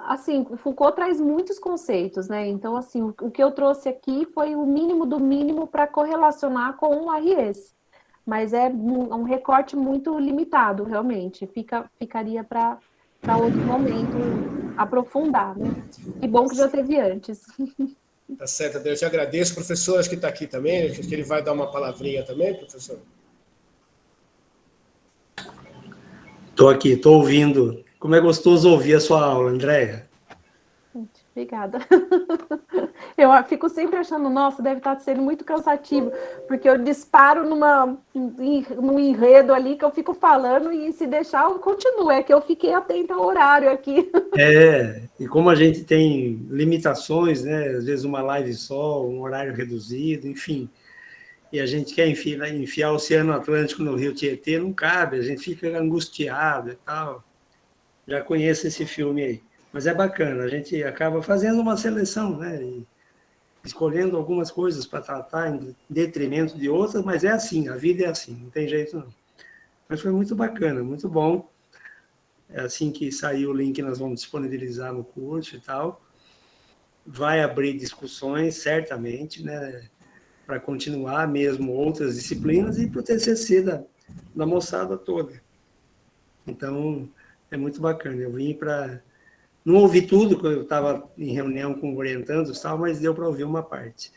S2: Assim, o Foucault traz muitos conceitos, né? Então, assim, o que eu trouxe aqui foi o mínimo do mínimo para correlacionar com o Arries, mas é um recorte muito limitado, realmente. Ficaria para outro momento aprofundar, né? Que bom que já teve antes.
S3: Tá certo, Deus. Eu te agradeço. O professor, acho que está aqui também, acho que ele vai dar uma palavrinha também, professor.
S1: Estou aqui, estou ouvindo. Como é gostoso ouvir a sua aula, Andréia.
S2: Obrigada. Eu fico sempre achando, nossa, deve estar sendo muito cansativo, porque eu disparo num enredo ali que eu fico falando e se deixar eu continuo, é que eu fiquei atenta ao horário aqui.
S1: E como a gente tem limitações, né, às vezes uma live só, um horário reduzido, enfim, e a gente quer enfiar o Oceano Atlântico no Rio Tietê, não cabe, a gente fica angustiado e tal. Já conheço esse filme aí. Mas é bacana, a gente acaba fazendo uma seleção, né? E escolhendo algumas coisas para tratar em detrimento de outras, mas é assim, a vida é assim, não tem jeito não. Mas foi muito bacana, muito bom. É assim que sair o link, nós vamos disponibilizar no curso e tal. Vai abrir discussões, certamente, né? Para continuar mesmo outras disciplinas e para o TCC da moçada toda. Então, é muito bacana. Eu vim para... Não ouvi tudo, porque eu estava em reunião com orientandos e tal, mas deu para ouvir uma parte.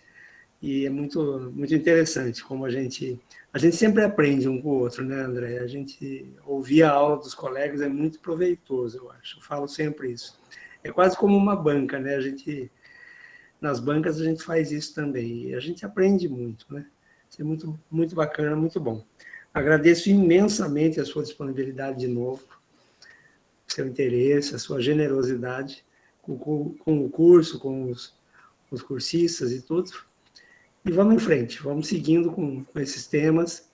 S1: E é muito, muito interessante como a gente sempre aprende um com o outro, né, André? A gente ouvir a aula dos colegas é muito proveitoso, eu acho. Eu falo sempre isso. É quase como uma banca, né? Nas bancas a gente faz isso também. E a gente aprende muito, né? Isso é muito, muito bacana, muito bom. Agradeço imensamente a sua disponibilidade de novo, seu interesse, a sua generosidade. com o curso, com os cursistas e tudo. E vamos em frente, vamos seguindo com esses temas.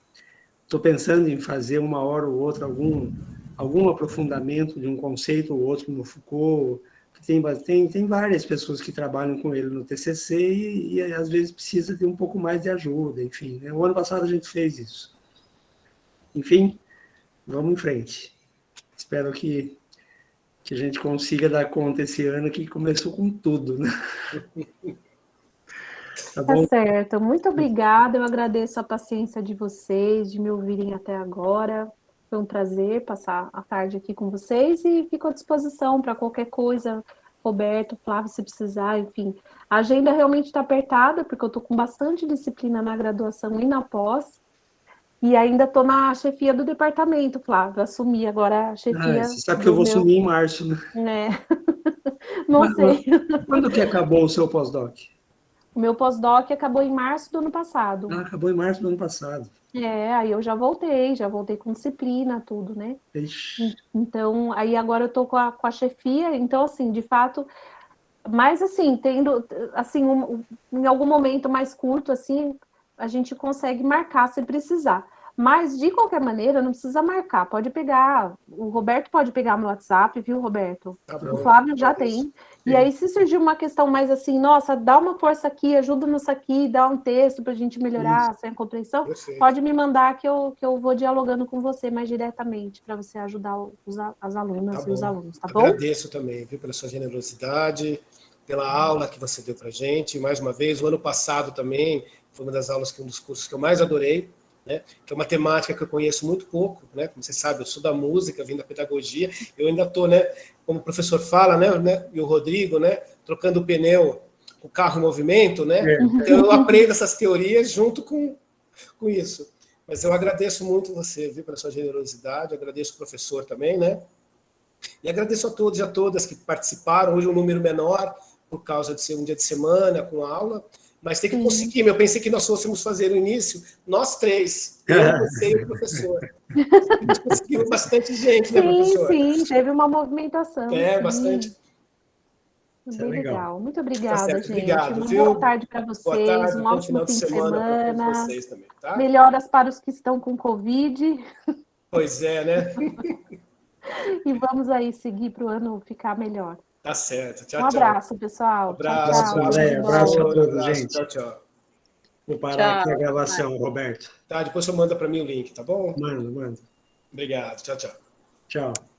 S1: Estou pensando em fazer uma hora ou outra algum aprofundamento de um conceito ou outro no Foucault, que tem várias pessoas que trabalham com ele no TCC e às vezes precisa ter um pouco mais de ajuda, enfim. Né? O ano passado a gente fez isso. Enfim, vamos em frente. Espero que a gente consiga dar conta esse ano que começou com tudo, né? Tá bom?
S2: Tá certo. Muito obrigada. Eu agradeço a paciência de vocês, de me ouvirem até agora. Foi um prazer passar a tarde aqui com vocês e fico à disposição para qualquer coisa. Roberto, Flávio, se precisar, enfim. A agenda realmente está apertada, porque eu estou com bastante disciplina na graduação e na pós. E ainda estou na chefia do departamento, Flávio. Assumi agora a chefia.
S1: Você sabe que eu vou assumir em março, né?
S2: Não sei.
S1: Quando que acabou o seu pós-doc?
S2: O meu pós-doc acabou em março do ano passado.
S1: Acabou em março do ano passado.
S2: Aí eu já voltei com disciplina, tudo, né?
S1: Ixi.
S2: Então, aí agora eu tô com a chefia, então, assim, de fato, mas, assim, tendo, assim, em algum momento mais curto, assim, a gente consegue marcar se precisar. Mas, de qualquer maneira, não precisa marcar, pode pegar, o Roberto pode pegar no WhatsApp, viu, Roberto?
S3: Tá bom,
S2: o Flávio já tem. E aí, se surgir uma questão mais assim, nossa, dá uma força aqui, ajuda nisso aqui, dá um texto para a gente melhorar a compreensão,
S3: perfeito.
S2: pode me mandar que eu vou dialogando com você mais diretamente, para você ajudar as alunas e os alunos, tá bom?
S3: Agradeço também, viu, pela sua generosidade, pela aula que você deu para gente. Mais uma vez, o ano passado também foi uma das aulas, um dos cursos que eu mais adorei, né? Que é uma temática que eu conheço muito pouco, né? Como você sabe, eu sou da música, vim da pedagogia, eu ainda estou, né, como o professor fala, né, e o Rodrigo, né, trocando o pneu, o carro em movimento, né? Então eu aprendo essas teorias junto com isso. Mas eu agradeço muito você, viu, pela sua generosidade, agradeço o professor também, né? E agradeço a todos e a todas que participaram, hoje um número menor, por causa de ser um dia de semana com aula, mas tem que conseguir. Eu pensei que nós fôssemos fazer no início, nós três, eu, você e o professor. A gente conseguiu bastante gente, né, professor?
S2: Sim, teve uma movimentação. Sim.
S3: Bastante.
S2: Bem legal. Muito obrigada, gente.
S3: Obrigado,
S2: uma
S3: viu?
S2: boa tarde para vocês,
S3: boa tarde,
S2: um ótimo fim de semana.
S3: Para vocês também, tá?
S2: Melhoras para os que estão com Covid.
S3: Pois é, né?
S2: E vamos aí seguir para o ano ficar melhor.
S3: Tá certo. Tchau,
S2: um abraço, pessoal.
S1: Abraço, André. Abraço a todos, gente.
S3: Tchau, tchau.
S1: Vou parar aqui a gravação, Roberto.
S3: Tá, depois você manda para mim o link, tá bom?
S1: Manda.
S3: Obrigado. Tchau, tchau.
S1: Tchau.